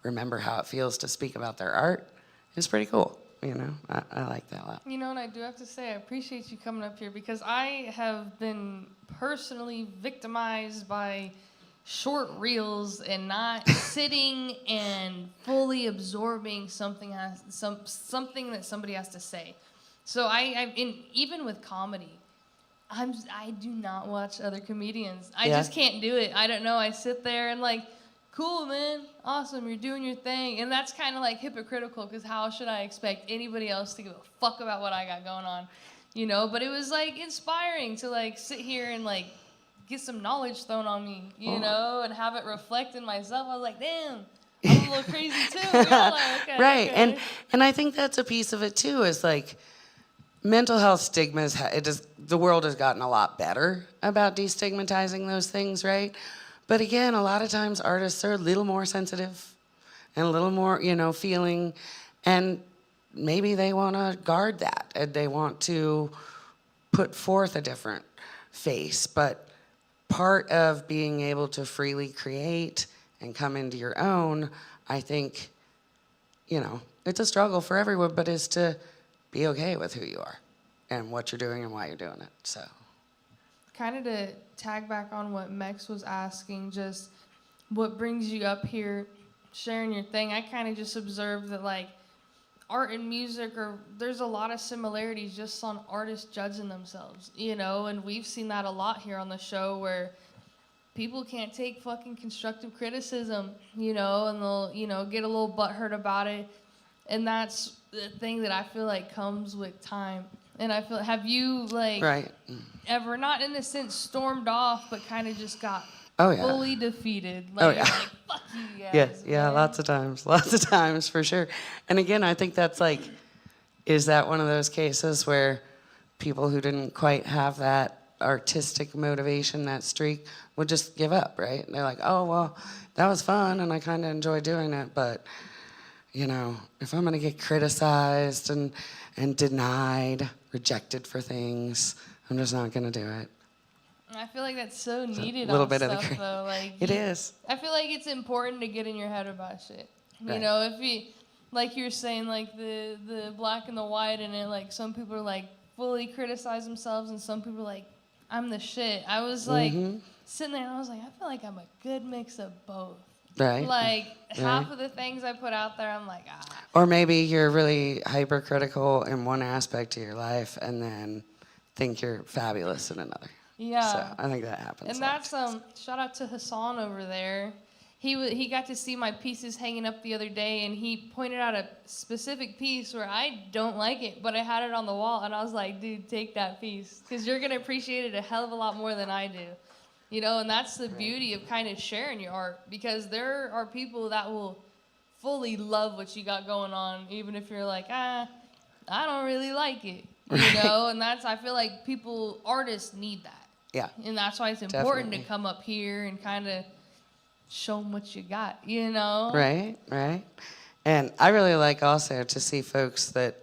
remember how it feels to speak about their art, is pretty cool. You know, I like that a lot. You know, and I do have to say, I appreciate you coming up here because I have been personally victimized by short reels and not sitting and fully absorbing something that somebody has to say. So even with comedy, I do not watch other comedians. I just can't do it. I don't know. I sit there and like, cool, man, awesome, you're doing your thing, and that's kind of like hypocritical because how should I expect anybody else to give a fuck about what I got going on, you know? But it was like inspiring to like sit here and like get some knowledge thrown on me, you know, and have it reflect in myself. I was like, damn, I'm a little crazy too. You know? Like, okay, right, okay. And I think that's a piece of it too. Is like mental health stigmas. The world has gotten a lot better about destigmatizing those things, right? But again, a lot of times artists are a little more sensitive and a little more, you know, feeling, and maybe they want to guard that and they want to put forth a different face. But part of being able to freely create and come into your own, I think, you know, it's a struggle for everyone, but is to be okay with who you are and what you're doing and why you're doing it, so. Kind of to tag back on what Mex was asking, just what brings you up here, sharing your thing. I kind of just observed that like art and music there's a lot of similarities just on artists judging themselves, you know, and we've seen that a lot here on the show where people can't take fucking constructive criticism, you know, and they'll, you know, get a little butthurt about it. And that's the thing that I feel like comes with time. And I feel, have you like ever, not in a sense stormed off, but kind of just got fully defeated? Like, like, fuck you guys. Yeah, lots of times for sure. And again, I think that's like, is that one of those cases where people who didn't quite have that artistic motivation, that streak, would just give up, right? And they're like, oh, well, that was fun and I kind of enjoy doing it, but you know, if I'm going to get criticized and denied, rejected for things, I'm just not going to do it. I feel like that's so needed little on bit of the stuff, though. Like It is. I feel like it's important to get in your head about shit. You Right. know, if you, like you were saying, like the black and the white in it, like some people are like fully criticize themselves, and some people are like, I'm the shit. I was like sitting there, and I was like, I feel like I'm a good mix of both. Right. Like half of the things I put out there, I'm like, Or maybe you're really hypercritical in one aspect of your life and then think you're fabulous in another. yeah. So I think that happens. And a lot. that's shout out to Hassan over there. He got to see my pieces hanging up the other day, and he pointed out a specific piece where I don't like it, but I had it on the wall, and I was like, dude, take that piece, because you're gonna appreciate it a hell of a lot more than I do. You know, and that's the beauty of kind of sharing your art, because there are people that will fully love what you got going on, even if you're like, I don't really like it, you know. And I feel like artists need that. Yeah. And that's why it's important Definitely. to come up here and kind of show them what you got, you know. Right, right. And I really like also to see folks that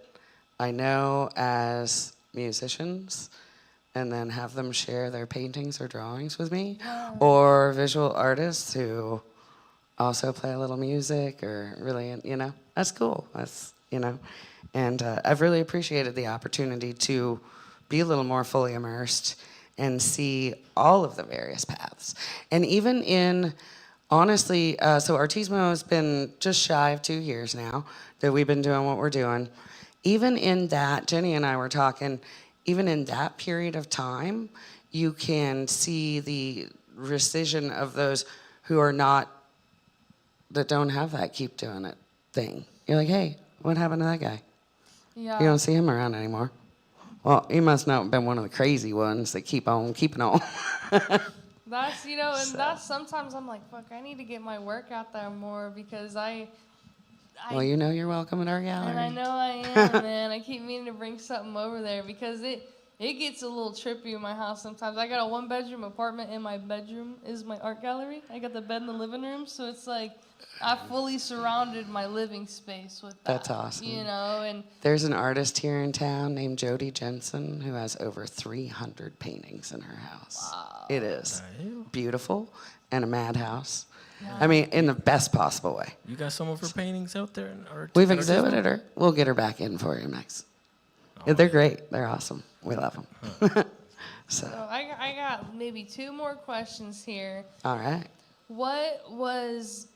I know as musicians and then have them share their paintings or drawings with me, or visual artists who also play a little music or really, you know, that's cool. That's, you know, and I've really appreciated the opportunity to be a little more fully immersed and see all of the various paths. And even in, honestly, so Artismo has been just shy of 2 years now that we've been doing what we're doing. Even in that, Jenny and I were talking, even in that period of time, you can see the rescission of those who are not, that don't have that keep doing it thing. You're like, hey, what happened to that guy? Yeah. You don't see him around anymore. Well, he must not have been one of the crazy ones that keep on keeping on. That's, you know, and that's sometimes I'm like, fuck, I need to get my work out there more, because Well, you know you're welcome at our gallery. and I know I am, man. I keep meaning to bring something over there, because it gets a little trippy in my house sometimes. I got a 1-bedroom apartment, and my bedroom is my art gallery. I got the bed in the living room, so it's like I fully surrounded my living space with that. That's awesome. You know, and There's an artist here in town named Jody Jensen who has over 300 paintings in her house. Wow. It is Damn. beautiful and a madhouse. Yeah. I mean, in the best possible way. You got some of her paintings out there? We've exhibited her. We'll get her back in for you next. Yeah, they're great. They're awesome. We love them. so I got maybe 2 more questions here. All right. What was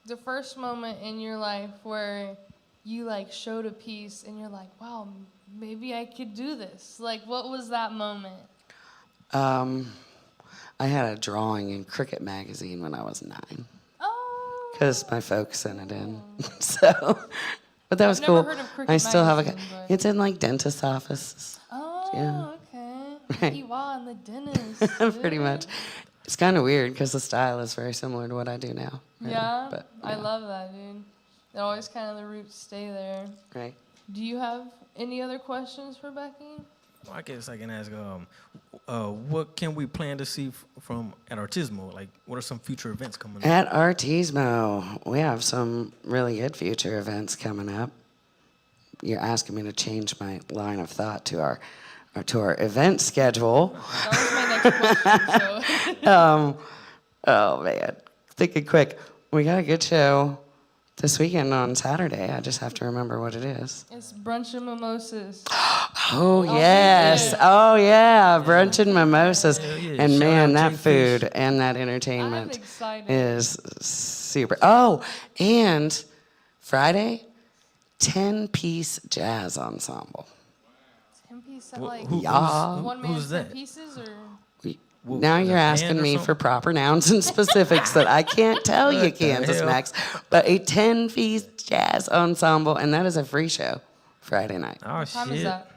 the first moment in your life where you like showed a piece and you're like, wow, maybe I could do this? Like, what was that moment? I had a drawing in Cricket magazine when I was 9 Oh. because my folks sent it in. So, but that was I've cool. never heard of Cricket I still have magazine, but- It's in like dentist offices. Oh, Yeah. okay. Becki Waugh and the dentist. Pretty dude. much. It's kind of weird because the style is very similar to what I do now. really. Yeah, But, I yeah. love that, dude. It always kind of the roots stay there. Right. Do you have any other questions for Becki? Well, I guess I can ask, what can we plan to see from at Artismo? Like, what are some future events coming up? At Artismo, we have some really good future events coming up. You're asking me to change my line of thought to our event schedule. That was my next question. So. Oh man, thinking quick. We got a good show this weekend on Saturday. I just have to remember what it is. It's brunch and mimosas. Oh yes, oh yeah, brunch and mimosas, yeah. and Shout man, out that Jay food Fish. and that I'm entertainment excited. is super. Oh, and Friday, 10-piece jazz ensemble. 10-piece, Wh- like Yeah. one man, who's 10 that? pieces, or What, Now was it you're a asking band or me something? for proper nouns and specifics that I can't tell you, What the Kansas hell? Max. But a 10-piece jazz ensemble, and that is a free show Friday night. Oh, what time shit. is that?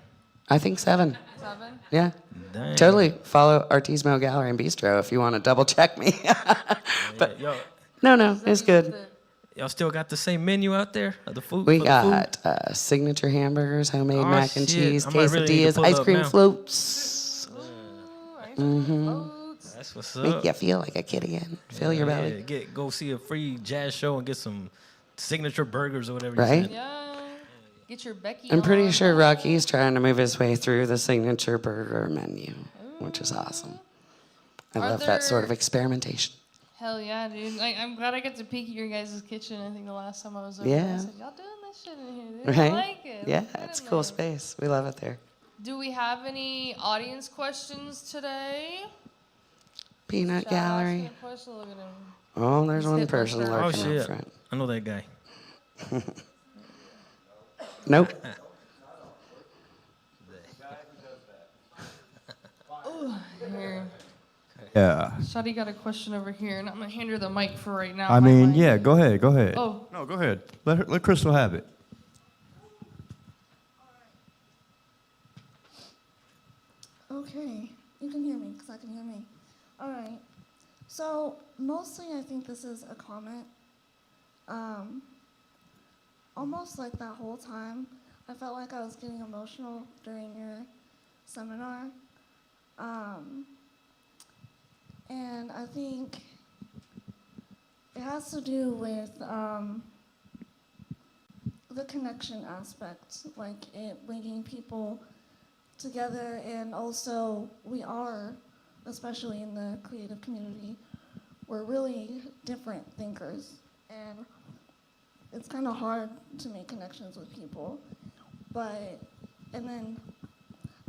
I think 7. 7? Yeah. Dang. Totally. Follow Artismo Gallery and Bistro if you want to double check me. But Yo, no, it's good. y'all still got the same menu out there? Of the food? We for the food? got signature hamburgers, homemade Oh, mac and shit. cheese, I might really need to quesadillas, pull ice up cream now. floats. That's what's Make up. you feel like a kid again. Fill your belly. Go see a free jazz show and get some signature burgers or whatever. Right? You said. Yeah. Get your Becki I'm pretty on. sure Rocky's trying to move his way through the signature burger menu, which is awesome. I love that sort of experimentation. Hell yeah, dude. I'm glad I got to peek at your guys' kitchen. I think the last time I was over Yeah. there, I said, y'all doing this shit in here, dude. Right? I like it. Yeah, Let's get it's a in cool there." space. We love it there. Do we have any audience questions today? Peanut Shout Gallery. out to the question. Look at him. Oh, there's He's one hit person my Oh lurking up shit! front. I know that guy. Nope. Here. Yeah. Shadi got a question over here, and I'm gonna hand her the mic for right now. I My mean, mic. yeah, go ahead, go ahead. Oh. No, go ahead. Let Crystal have it. Okay, you can hear me because I can hear me. All right. So mostly, I think this is a comment. Almost like that whole time, I felt like I was getting emotional during your seminar, and I think it has to do with the connection aspect, like it bringing people together, and also we are, especially in the creative community, we're really different thinkers, and it's kind of hard to make connections with people. And then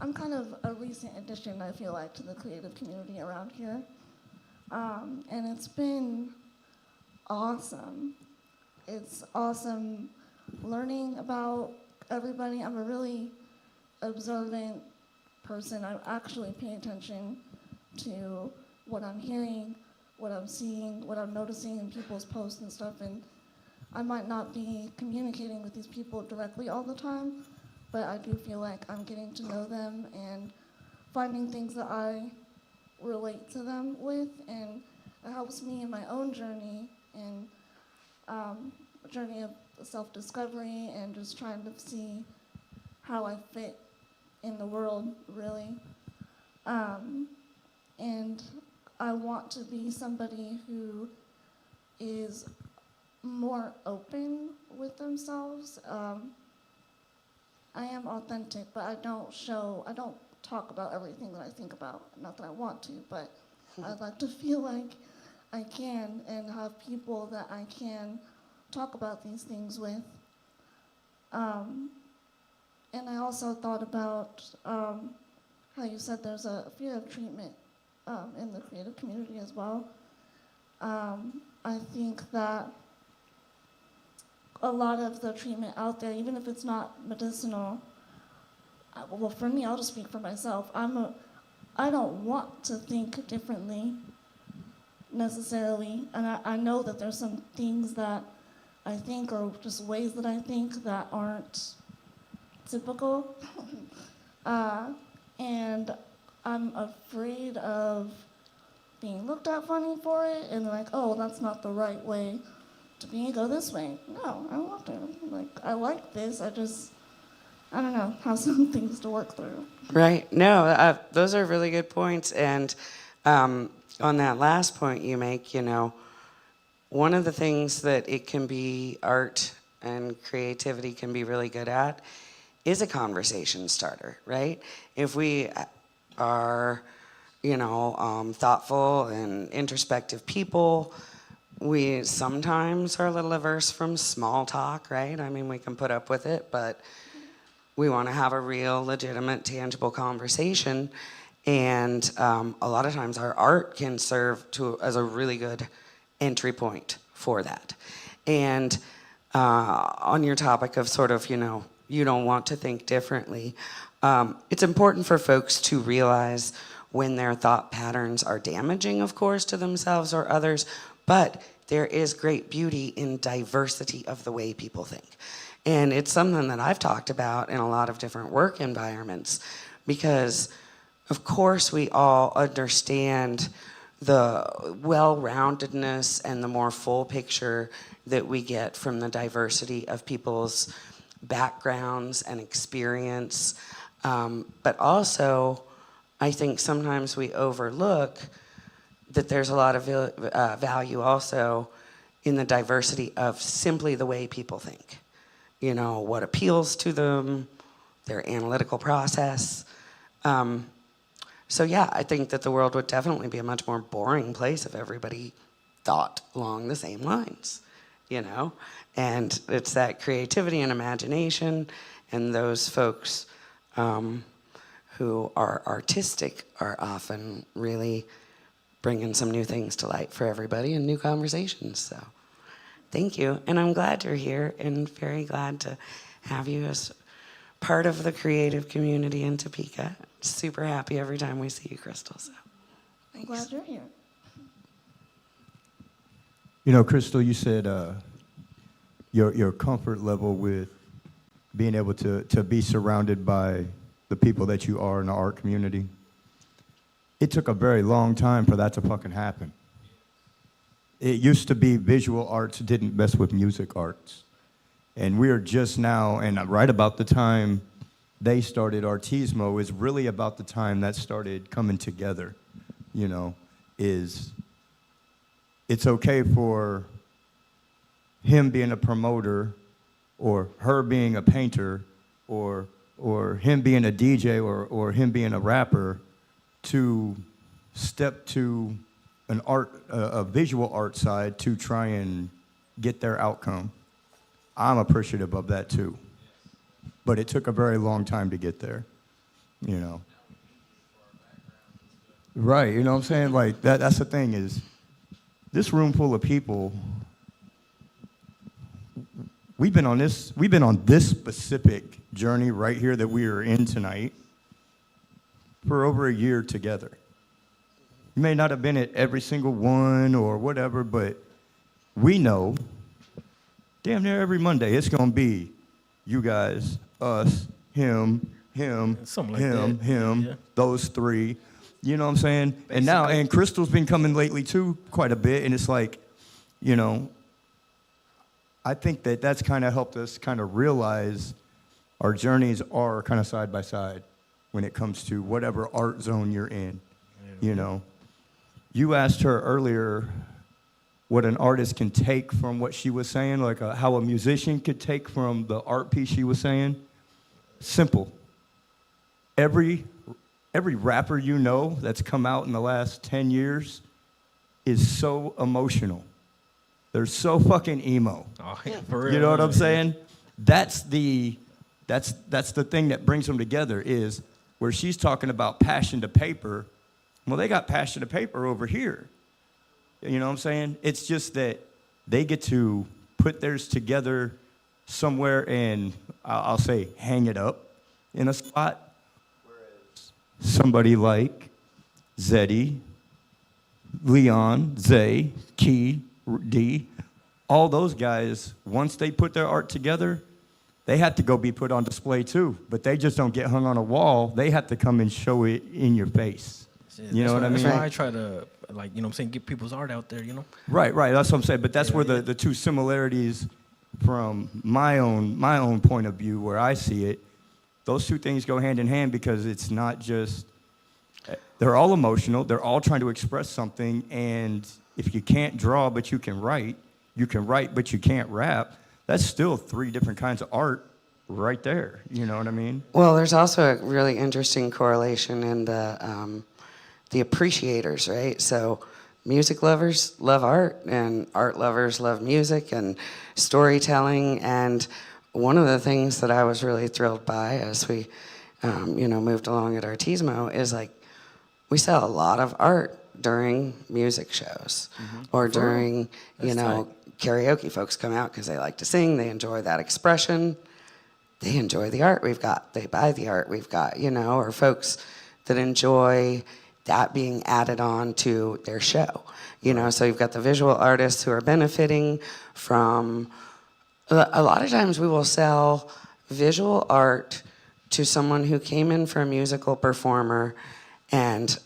I'm kind of a recent addition, I feel like, to the creative community around here, and it's been awesome. It's awesome learning about everybody. I'm a really observant person. I actually pay attention to what I'm hearing, what I'm seeing, what I'm noticing in people's posts and stuff. And I might not be communicating with these people directly all the time, but I do feel like I'm getting to know them and finding things that I relate to them with, and it helps me in my own journey and journey of self-discovery and just trying to see how I fit in the world, really. And I want to be somebody who is more open with themselves. I am authentic, but I don't talk about everything that I think about. Not that I want to, but I'd like to feel like I can and have people that I can talk about these things with. And I also thought about how you said there's a fear of treatment in the creative community as well. I think that a lot of the treatment out there, even if it's not medicinal, well, for me, I'll just speak for myself. I don't want to think differently necessarily, and I know that there's some things that I think, or just ways that I think that aren't typical, and I'm afraid of being looked at funny for it, and like, oh, that's not the right way to be, go this way. No, I don't want to. Like, I like this, I don't know, have some things to work through. Right. No, those are really good points. And on that last point you make, one of the things that it can be art and creativity can be really good at is a conversation starter, right? If we are, thoughtful and introspective people, we sometimes are a little averse from small talk, right? I mean, we can put up with it, but we want to have a real, legitimate, tangible conversation. And a lot of times our art can serve as a really good entry point for that. And on your topic of sort of, you don't want to think differently, it's important for folks to realize when their thought patterns are damaging, of course, to themselves or others, but there is great beauty in diversity of the way people think. And it's something that I've talked about in a lot of different work environments, because of course we all understand the well-roundedness and the more full picture that we get from the diversity of people's backgrounds and experience. But also, I think sometimes we overlook that there's a lot of value also in the diversity of simply the way people think. What appeals to them, their analytical process. So yeah, I think that the world would definitely be a much more boring place if everybody thought along the same lines, you know? And it's that creativity and imagination, and those folks who are artistic are often really bringing some new things to light for everybody and new conversations. So thank you. And I'm glad you're here and very glad to have you as part of the creative community in Topeka. Super happy every time we see you, Crystal. So I'm glad you're here. You know, Crystal, you said your comfort level with being able to be surrounded by the people that you are in the art community. It took a very long time for that to fucking happen. It used to be visual arts didn't mess with music arts. And we're just now, and right about the time they started Trauzzma is really about the time that started coming together, you know, it's okay for him being a promoter or her being a painter or him being a DJ or him being a rapper to step to a visual art side to try and get their outcome. I'm appreciative of that too. But it took a very long time to get there, you know. Right, you know what I'm saying? Like that's the thing is this room full of people, we've been on this specific journey right here that we are in tonight for over a year together. You may not have been at every single one or whatever, but we know damn near every Monday it's gonna be you guys, us, him, Something like that. him, Yeah. those three. You know what I'm saying? And Crystal's been coming lately too quite a bit, and it's like, you know, I think that's kind of helped us kind of realize our journeys are kind of side by side when it comes to whatever art zone you're in, you know. You asked her earlier what an artist can take from what she was saying, like how a musician could take from the art piece she was saying. Simple. Every rapper you know that's come out in the last 10 years is so emotional. They're so fucking emo. Oh, yeah, for real. You know what I'm saying? That's the thing that brings them together is where she's talking about passion to paper. Well, they got passion to paper over here. You know what I'm saying? It's just that they get to put theirs together somewhere and I'll say hang it up in a spot. Whereas somebody like Zeddy, Leon, Zay, Key, D, all those guys, once they put their art together, they have to go be put on display too. But they just don't get hung on a wall. They have to come and show it in your face. You know what I mean? That's why I try to, like, you know what I'm saying, get people's art out there, you know? Right. That's what I'm saying. But that's where the two similarities from my own point of view, where I see it, those two things go hand in hand because it's not just, they're all emotional. They're all trying to express something. And if you can't draw but you can write but you can't rap, that's still three different kinds of art right there. You know what I mean? well, there's also a really interesting correlation in the appreciators, right? So music lovers love art, and art lovers love music and storytelling. And one of the things that I was really thrilled by as we, moved along at Trauzzma is like we sell a lot of art during music shows or during, karaoke. Folks come out because they like to sing, they enjoy that expression, they enjoy the art we've got, they buy the art we've got, or folks that enjoy that being added on to their show. So you've got the visual artists who are benefiting from, a lot of times we will sell visual art to someone who came in for a musical performer, and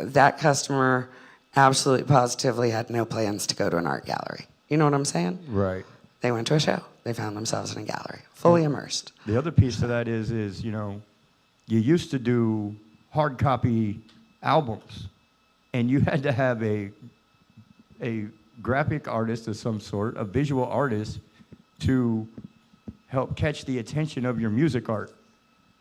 that customer absolutely positively had no plans to go to an art gallery. You know what I'm saying? Right. They went to a show. They found themselves in a gallery, fully immersed. The other piece to that is you used to do hard copy albums, and you had to have a graphic artist of some sort, a visual artist, to help catch the attention of your music art.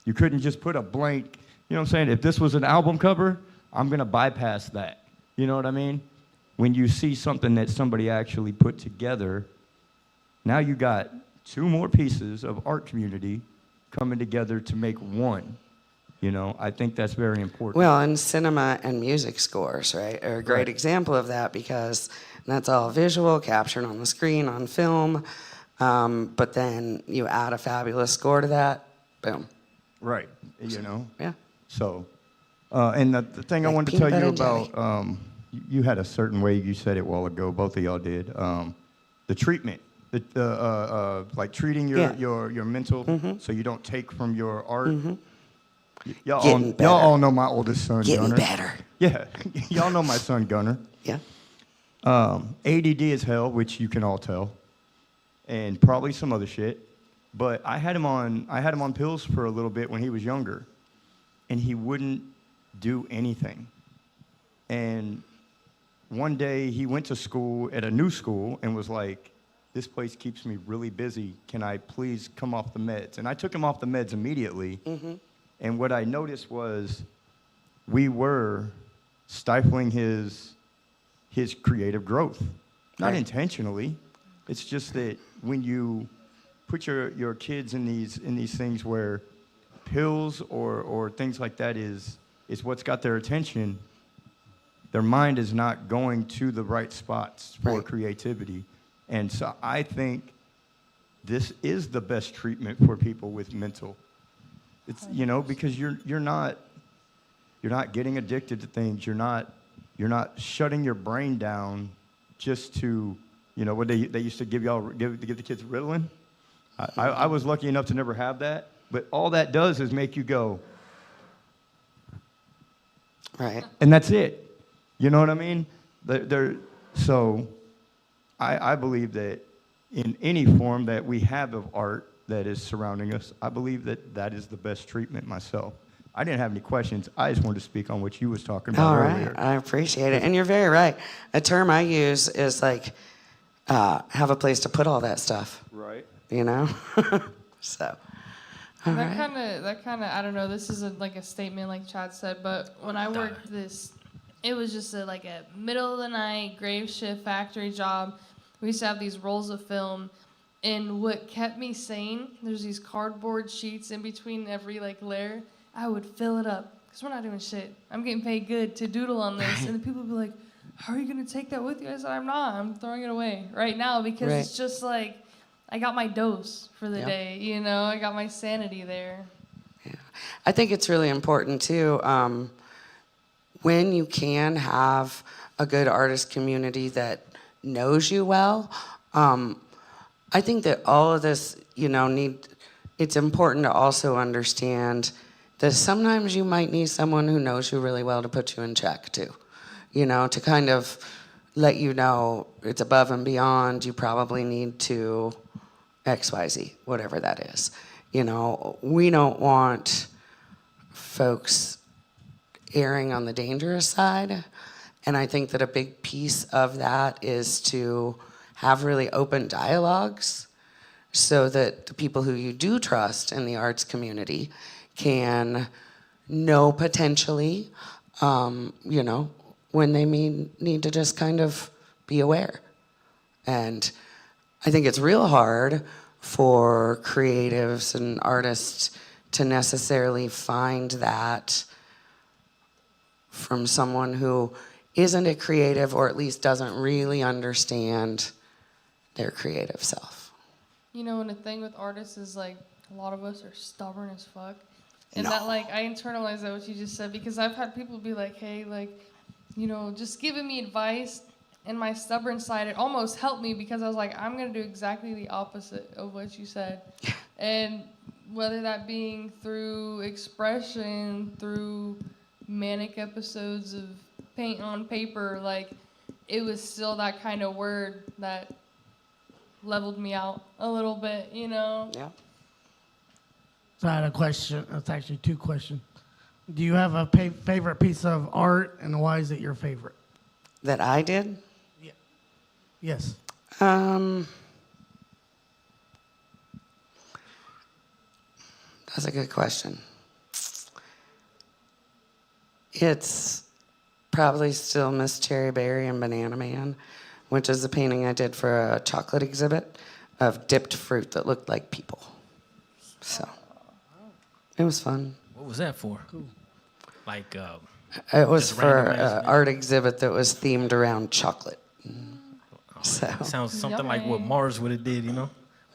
You couldn't just put a blank You know what I'm saying? If this was an album cover, I'm going to bypass that. You know what I mean? When you see something that somebody actually put together, now you got 2 more pieces of art community coming together to make one. You know, I think that's very important. Well, and cinema and music scores, right, are a great Right. example of that because that's all visual, captured on the screen, on film. But then you add a fabulous score to that, boom. Right. You know? Yeah. So, and the thing I Like wanted to tell peanut you butter and about, you had a certain way you said it a while ago, both of y'all did, the treatment. Like treating Yeah. your mental so you don't take from your art. Y'all Getting better. all know my oldest son, Getting Gunner. better. Yeah, y'all know my son, Gunner. Yeah. ADD is hell, which you can all tell, and probably some other shit. But I had him on pills for a little bit when he was younger, and he wouldn't do anything. And one day he went to school at a new school and was like, "This place keeps me really busy. Can I please come off the meds?" And I took him off the meds immediately. And what I noticed was we were stifling his creative growth. Not Right. intentionally. It's just that when you put your kids in these things where pills or things like that is what's got their attention, their mind is not going to the right spots for Right. creativity. And so I think this is the best treatment for people with mental. It's, you know, because you're not getting addicted to things. You're not shutting your brain down just to, you know, what they used to give the kids Ritalin. I was lucky enough to never have that, but all that does is make you go, Right. and that's it. You know what I mean? So I believe that in any form that we have of art that is surrounding us, I believe that is the best treatment myself. I didn't have any questions. I just wanted to speak on what you was talking about All earlier. right. I appreciate it. And you're very right. A term I use is like, have a place to put all that stuff, Right. you know? So, all right. That kind of I don't know. This isn't like a statement like Chad said, but when I worked this, it was just like a middle of the night grave shift factory job. We used to have these rolls of film, and what kept me sane, there's these cardboard sheets in between every like layer. I would fill it up because we're not doing shit. I'm getting paid good to doodle on this, and the people would be like, "How are you gonna take that with you?" I said, "I'm not. I'm throwing it away right now because Right. it's just like I got my dose for the Yep. day. You know, I got my sanity there." I think it's really important too, when you can have a good artist community that knows you well. I think that all of this, you know, it's important to also understand that sometimes you might need someone who knows you really well to put you in check too. You know, to kind of let you know it's above and beyond, you probably need to XYZ, whatever that is. You know, we don't want folks erring on the dangerous side. And I think that a big piece of that is to have really open dialogues so that the people who you do trust in the arts community can know potentially, you know, when they need to just kind of be aware. And I think it's real hard for creatives and artists to necessarily find that from someone who isn't a creative or at least doesn't really understand their creative self. You know, and the thing with artists is like a lot of us are stubborn as fuck. And No. that like I internalize that what you just said because I've had people be like, "Hey, like, you know, just giving me advice." And my stubborn side, it almost helped me because I was like, I'm gonna do exactly the opposite of what you said. And whether that being through expression, through manic episodes of paint on paper, like it was still that kind of word that leveled me out a little bit, you know? Yeah. So I had a question. It's actually 2 questions. Do you have a favorite piece of art, and why is it your favorite? That I did? Yes. That's a good question. It's probably still Miss Cherry Berry and Banana Man, which is a painting I did for a chocolate exhibit of dipped fruit that looked like people. So it was fun. What was that for? Like, It was Just for random ass an thing? art exhibit that was themed around chocolate. So, sounds something like what Yummy. Mars would have did, you know?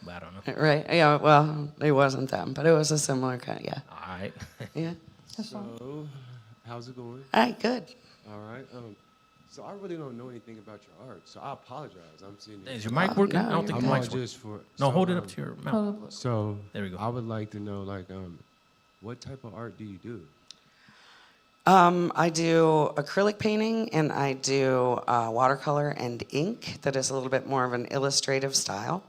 But I don't know. right? Yeah, well, it wasn't them, but it was a similar kind, yeah. All right. Yeah. So, how's it going? All right, good. All right. So I really don't know anything about your art, so I apologize. I'm sitting Is here. your mic working? no, I don't think I'm the on mic's working. just for. No, so, hold it up to your mouth. Hold up. So There we go. I would like to know, like, what type of art do you do? I do acrylic painting and I do watercolor and ink that is a little bit more of an illustrative style.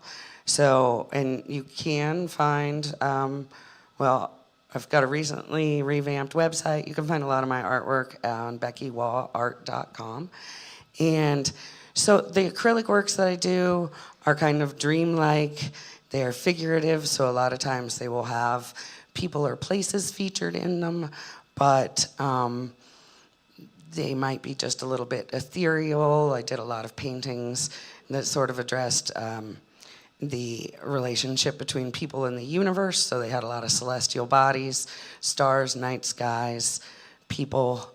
So, and you can find, well, I've got a recently revamped website. You can find a lot of my artwork on BeckiWaughArt.com. And so the acrylic works that I do are kind of dreamlike. They are figurative, so a lot of times they will have people or places featured in them, but they might be just a little bit ethereal. I did a lot of paintings that sort of addressed the relationship between people in the universe. So they had a lot of celestial bodies, stars, night skies, people,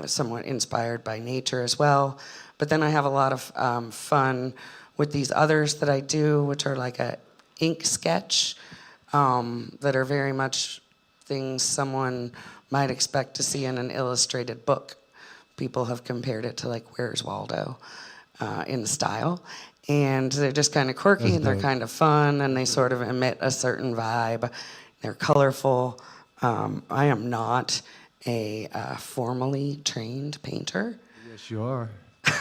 somewhat inspired by nature as well. But then I have a lot of fun with these others that I do, which are like a ink sketch, that are very much things someone might expect to see in an illustrated book. People have compared it to like Where's Waldo in style. And they're just kind of quirky That's and they're dope. kind of fun and they sort of emit a certain vibe. They're colorful. I am not a formally trained painter. Yes, you are.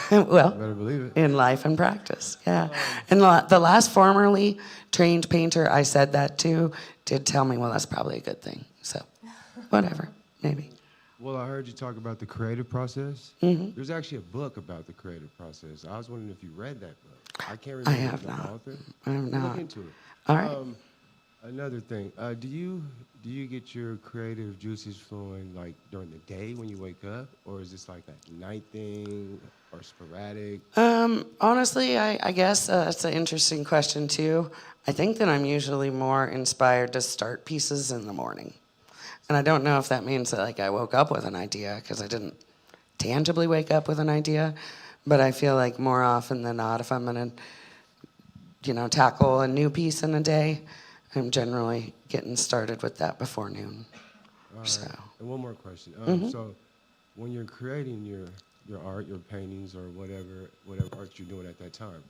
Well, Better believe it. in life and practice, yeah. And the last formerly trained painter I said that to did tell me, well, that's probably a good thing. So, whatever, maybe. Well, I heard you talk about the creative process. Mm-hmm. There's actually a book about the creative process. I was wondering if you read that book. I can't I remember have the not. author. I have Look not. into it. All right. Another thing, do you get your creative juices flowing like during the day when you wake up, or is this like a night thing or sporadic? Honestly, I guess that's an interesting question too. I think that I'm usually more inspired to start pieces in the morning. And I don't know if that means that like I woke up with an idea, because I didn't tangibly wake up with an idea, but I feel like more often than not, if I'm gonna, tackle a new piece in a day, I'm generally getting started with that before noon. All right. So, And one more question. So, when you're creating your art, your paintings, or whatever art you're doing at that time,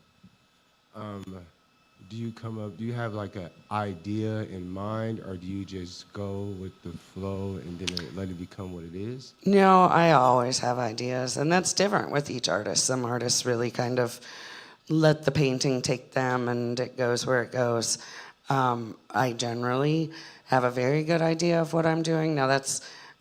do you have like an idea in mind, or do you just go with the flow and then let it become what it is? no, I always have ideas, and that's different with each artist. Some artists really kind of let the painting take them, and it goes where it goes. I generally have a very good idea of what I'm doing. Now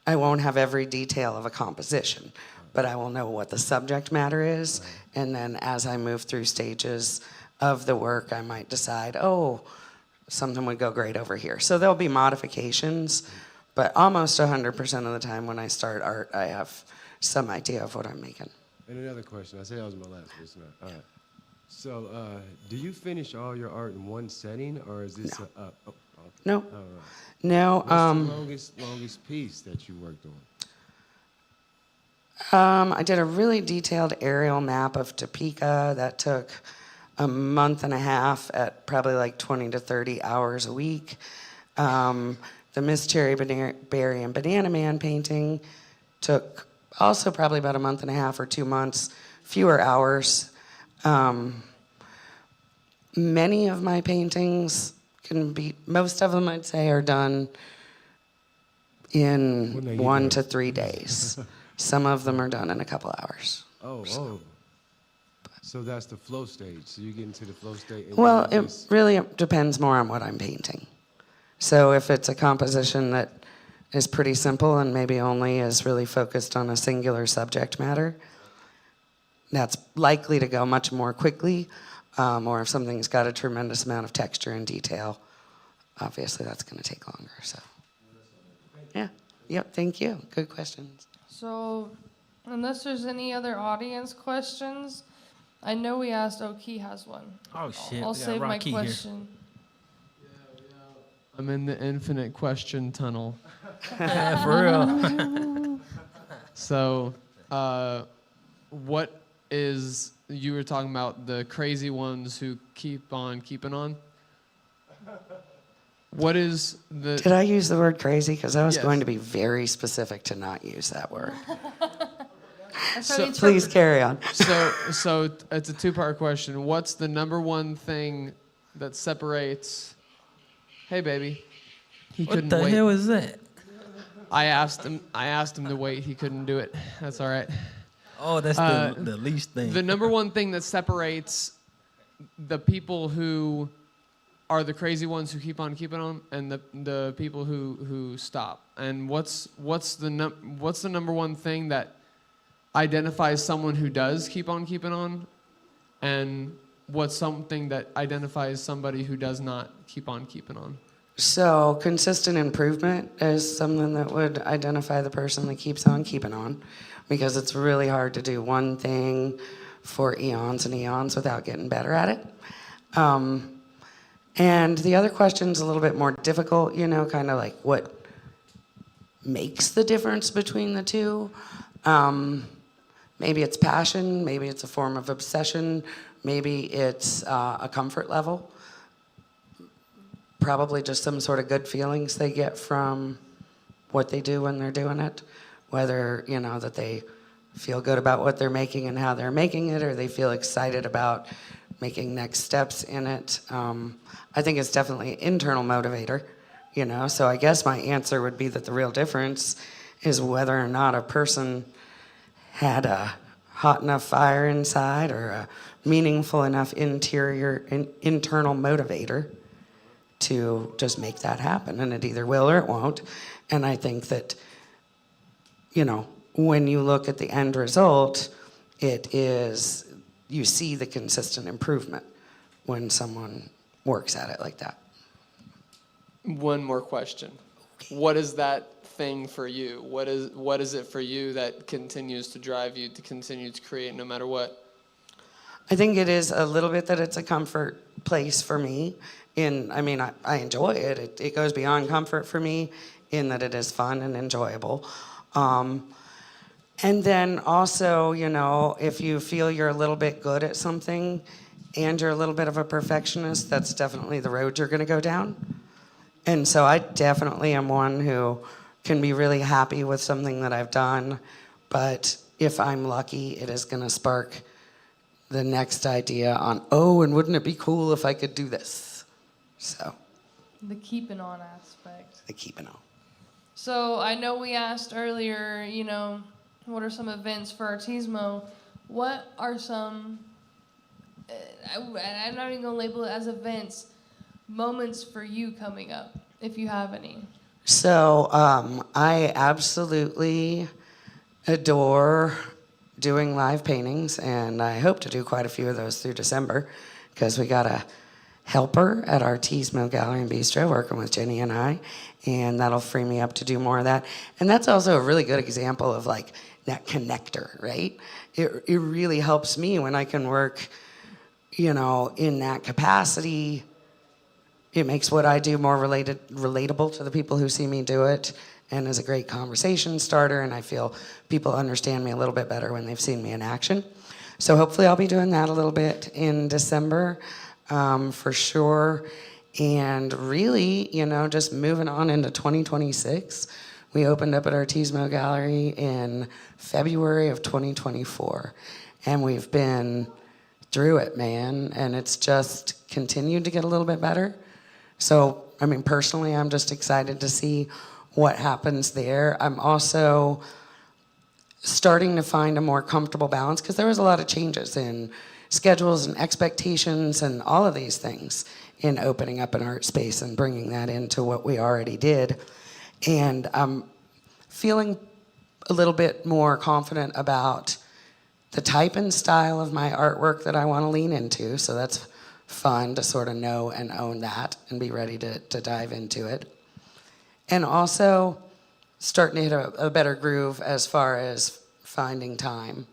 I won't have every detail of a composition, but I will know what the subject matter is, and then as I move through stages of the work, I might decide, something would go great over here. So there'll be modifications, but almost 100% of the time when I start art, I have some idea of what I'm making. And another question. I said that was my last, but it's not. All right. So, do you finish all your art in one setting, or is this okay. No. All right. No, What's the longest piece that you worked on? I did a really detailed aerial map of Topeka that took a month and a half at probably like 20 to 30 hours a week. The Miss Cherry Berry and Banana Man painting took also probably about a month and a half or 2 months, fewer hours. Many of my paintings most of them I'd say are done When they in get 1 done. to 3 days. Some of them are done in a couple hours. Oh. So that's the flow stage. So you get into the flow state. And Well, then you it just- really depends more on what I'm painting. So if it's a composition that is pretty simple and maybe only is really focused on a singular subject matter, that's likely to go much more quickly. Or if something's got a tremendous amount of texture and detail, obviously that's going to take longer. So, yeah. Yep, thank you. Good questions. So, unless there's any other audience questions, I know we asked. Oh, Key has one. Oh shit! I'll we got save my Rocky here. question. I'm in the infinite question tunnel. Yeah, for real. So, what is, you were talking about the crazy ones who keep on keeping on? What is the... Did I use the word crazy? Because I was Yes. going to be very specific to not use that word. That's how So- we Please interpret- carry on. So it's a two-part question. What's the number one thing that separates... Hey, baby. He What couldn't the wait. hell is that? I asked him to wait. He couldn't do it. That's all right. Oh, that's the least thing. The number one thing that separates the people who are the crazy ones who keep on keeping on, and the people who stop. And what's the number one thing that identifies someone who does keep on keeping on, and what's something that identifies somebody who does not keep on keeping on? So, consistent improvement is something that would identify the person that keeps on keeping on, because it's really hard to do one thing for eons and eons without getting better at it. And the other question's a little bit more difficult, you know, kind of like what makes the difference between the two. Maybe it's passion, maybe it's a form of obsession, maybe it's a comfort level. Probably just some sort of good feelings they get from what they do when they're doing it. Whether, you know, that they feel good about what they're making and how they're making it, or they feel excited about making next steps in it. I think it's definitely an internal motivator, you know? So I guess my answer would be that the real difference is whether or not a person had a hot enough fire inside or a meaningful enough internal motivator to just make that happen. And it either will or it won't. And I think that, you know, when you look at the end result, it is, you see the consistent improvement when someone works at it like that. One more question. What is that thing for you? What is it for you that continues to drive you to continue to create no matter what? I think it is a little bit that it's a comfort place for me. I enjoy it. It goes beyond comfort for me in that it is fun and enjoyable. And then also, you know, if you feel you're a little bit good at something and you're a little bit of a perfectionist, that's definitely the road you're going to go down. And so I definitely am one who can be really happy with something that I've done, but if I'm lucky, it is going to spark the next idea on, oh, and wouldn't it be cool if I could do this? So, The keeping on aspect. the keeping on. So I know we asked earlier, you know, what are some events for Artismo? What are some, I'm not even gonna label it as events, moments for you coming up, if you have any? So I absolutely adore doing live paintings, and I hope to do quite a few of those through December, because we got a helper at our Trauzzma Gallery and Bistro working with Jenny and I, and that'll free me up to do more of that. And that's also a really good example of like that connector, right? It really helps me when I can work, you know, in that capacity. It makes what I do more relatable to the people who see me do it, and is a great conversation starter, and I feel people understand me a little bit better when they've seen me in action. So hopefully I'll be doing that a little bit in December. For sure. And really, you know, just moving on into 2026. We opened up at our Trauzzma Gallery in February of 2024. And we've been through it, man. And it's just continued to get a little bit better. So, I mean, personally, I'm just excited to see what happens there. I'm also starting to find a more comfortable balance, because there was a lot of changes in schedules and expectations and all of these things in opening up an art space and bringing that into what we already did. And I'm feeling a little bit more confident about the type and style of my artwork that I want to lean into. So that's fun to sort of know and own that and be ready to dive into it. And also starting to hit a better groove as far as finding time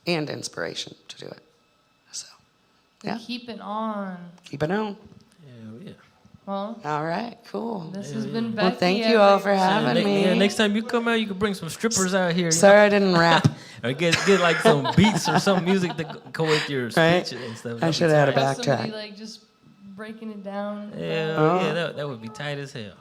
and inspiration to do it. So, yeah, Keep it on. keep it on. Hell yeah. Well, All right, cool. this has been Becki. Well, thank you all for everyone. having me. Yeah, next time you come out, you can bring some strippers out here. Sorry I didn't rap. Or get like some beats or some music to go with your Right? speech and stuff. I should have had a Have somebody backtrack. like just breaking it down. Hell yeah, that would be tight as hell.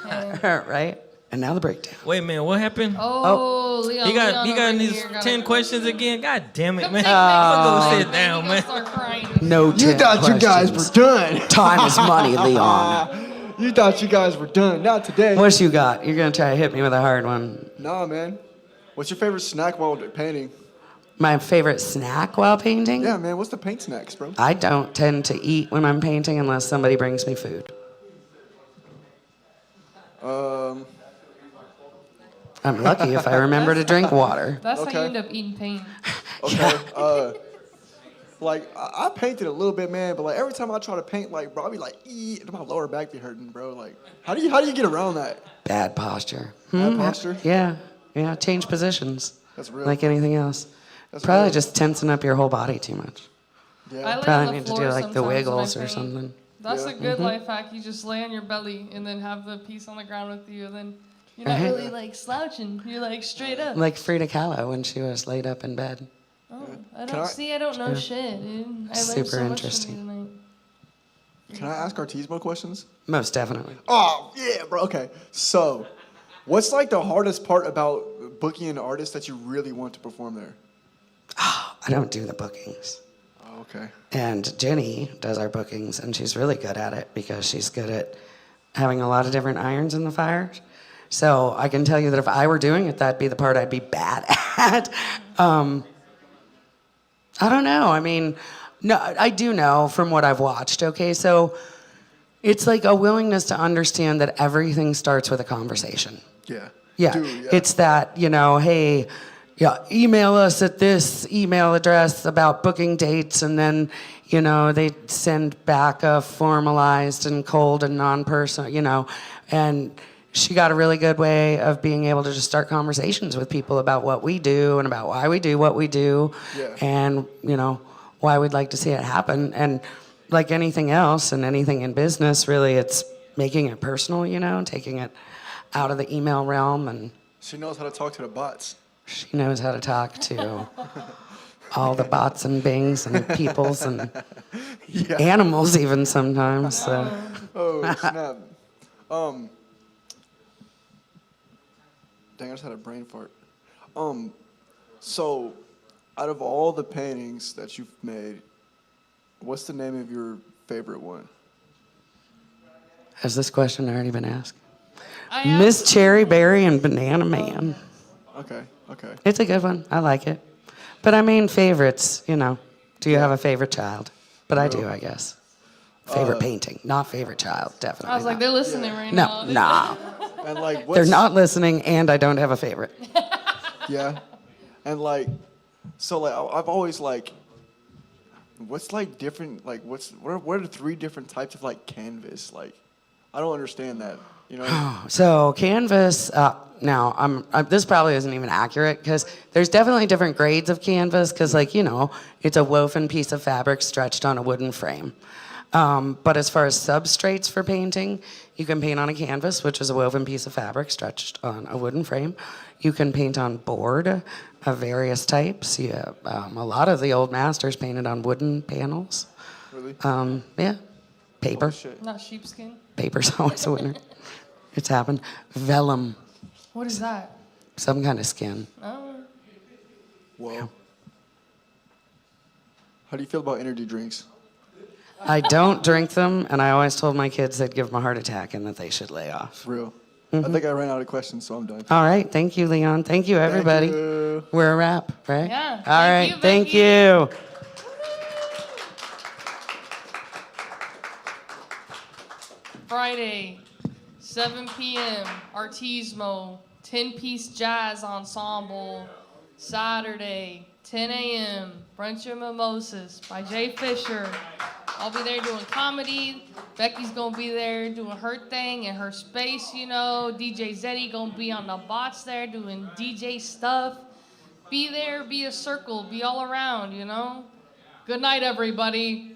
And- Right? And now the breakdown. Wait, man, what happened? oh, Leon. He got over these here got 10 a questions again. God damn it, Come man. take I'm gonna Becki's go sit mic, down, He man. gonna start crying. No You 10 thought you guys questions. were done. Time is money, Leon. You thought you guys were done. Not today. What you got? You're gonna try to hit me with a hard one. Nah, man. What's your favorite snack while painting? My favorite snack while painting? Yeah, man. What's the paint snacks, bro? I don't tend to eat when I'm painting unless somebody brings me food. I'm lucky if I remember to drink water. That's how Okay. you end up eating paint. Okay. Like I painted a little bit, man, but like every time I try to paint, like bro, I be like, my lower back be hurting, bro. Like, how do you get around that? Bad posture. Bad posture? Yeah. Change positions. That's real. Like anything else. That's Probably real. just tensing up your whole body too much. I Yeah. lay on Probably the need to floor do like the sometimes when I wiggles or paint. something. That's Yeah. a good life hack. You just lay on your belly and then have the piece on the ground with you, and then you're not Right. really like slouching. You're like straight up. Like Frida Kahlo when she was laid up in bed. Oh, I Can don't I- see. I don't know shit, dude. I learned Super so much interesting. from you tonight. Can I ask Artismo questions? Most definitely. Oh yeah, bro. Okay. So, what's like the hardest part about booking an artist that you really want to perform there? I don't do the bookings. Oh, okay. And Jenny does our bookings, and she's really good at it because she's good at having a lot of different irons in the fire. So I can tell you that if I were doing it, that'd be the part I'd be bad at. I don't know. I mean, no, I do know from what I've watched, okay? So it's like a willingness to understand that everything starts with a conversation. Yeah. Yeah, Dude, yeah. it's that, hey, yeah, email us at this email address about booking dates, and then, they send back a formalized and cold and non-personal, and she got a really good way of being able to just start conversations with people about what we do and about why we do what we do, Yeah. and, why we'd like to see it happen. And like anything else and anything in business, really, it's making it personal, taking it out of the email realm, and She knows how to talk to the bots. she knows how to talk to all the bots and bings and peoples and Yeah. animals even sometimes. So Oh snap. Dang, I just had a brain fart. So, out of all the paintings that you've made, what's the name of your favorite one? has this question already been asked? I asked- Miss Cherry Berry and Banana Man. Okay. Okay. It's a good one. I like it. But I mean, favorites, do you have a favorite child? But I do, I guess. Favorite painting, not favorite child, definitely. I was like, not. they're listening right now. No, nah. And like, They're what's, not listening, and I don't have a favorite. Yeah. And like, so like, I've always like, what's like different? Like, what are the three different types of like canvas? Like, I don't understand that. So canvas, now this probably isn't even accurate because there's definitely different grades of canvas because it's a woven piece of fabric stretched on a wooden frame. But as far as substrates for painting, you can paint on a canvas, which is a woven piece of fabric stretched on a wooden frame. You can paint on board of various types. Yeah, a lot of the old masters painted on wooden panels. Really? Yeah, paper. Shit. Not sheepskin. Paper's always a winner. It's happened. Vellum, What is that? some kind of skin. Oh, Whoa. How do you feel about energy drinks? I don't drink them, and I always told my kids they'd give them a heart attack and that they should lay off. Real. I think I ran out of questions, so I'm done. All right, thank you, Leon. Thank you, everybody. you. We're a wrap, right? Yeah. All Thank right, you, thank Becki. you. Friday, 7 p.m. Artismo, 10-piece jazz ensemble. Saturday, 10 a.m. Brunch and Mimosas by Jay Fisher. I'll be there doing comedy. Becky's gonna be there doing her thing in her space, you know. DJ Zeddy gonna be on the bots there doing DJ stuff. Be there, be a circle, be all around, you know. Good night, everybody.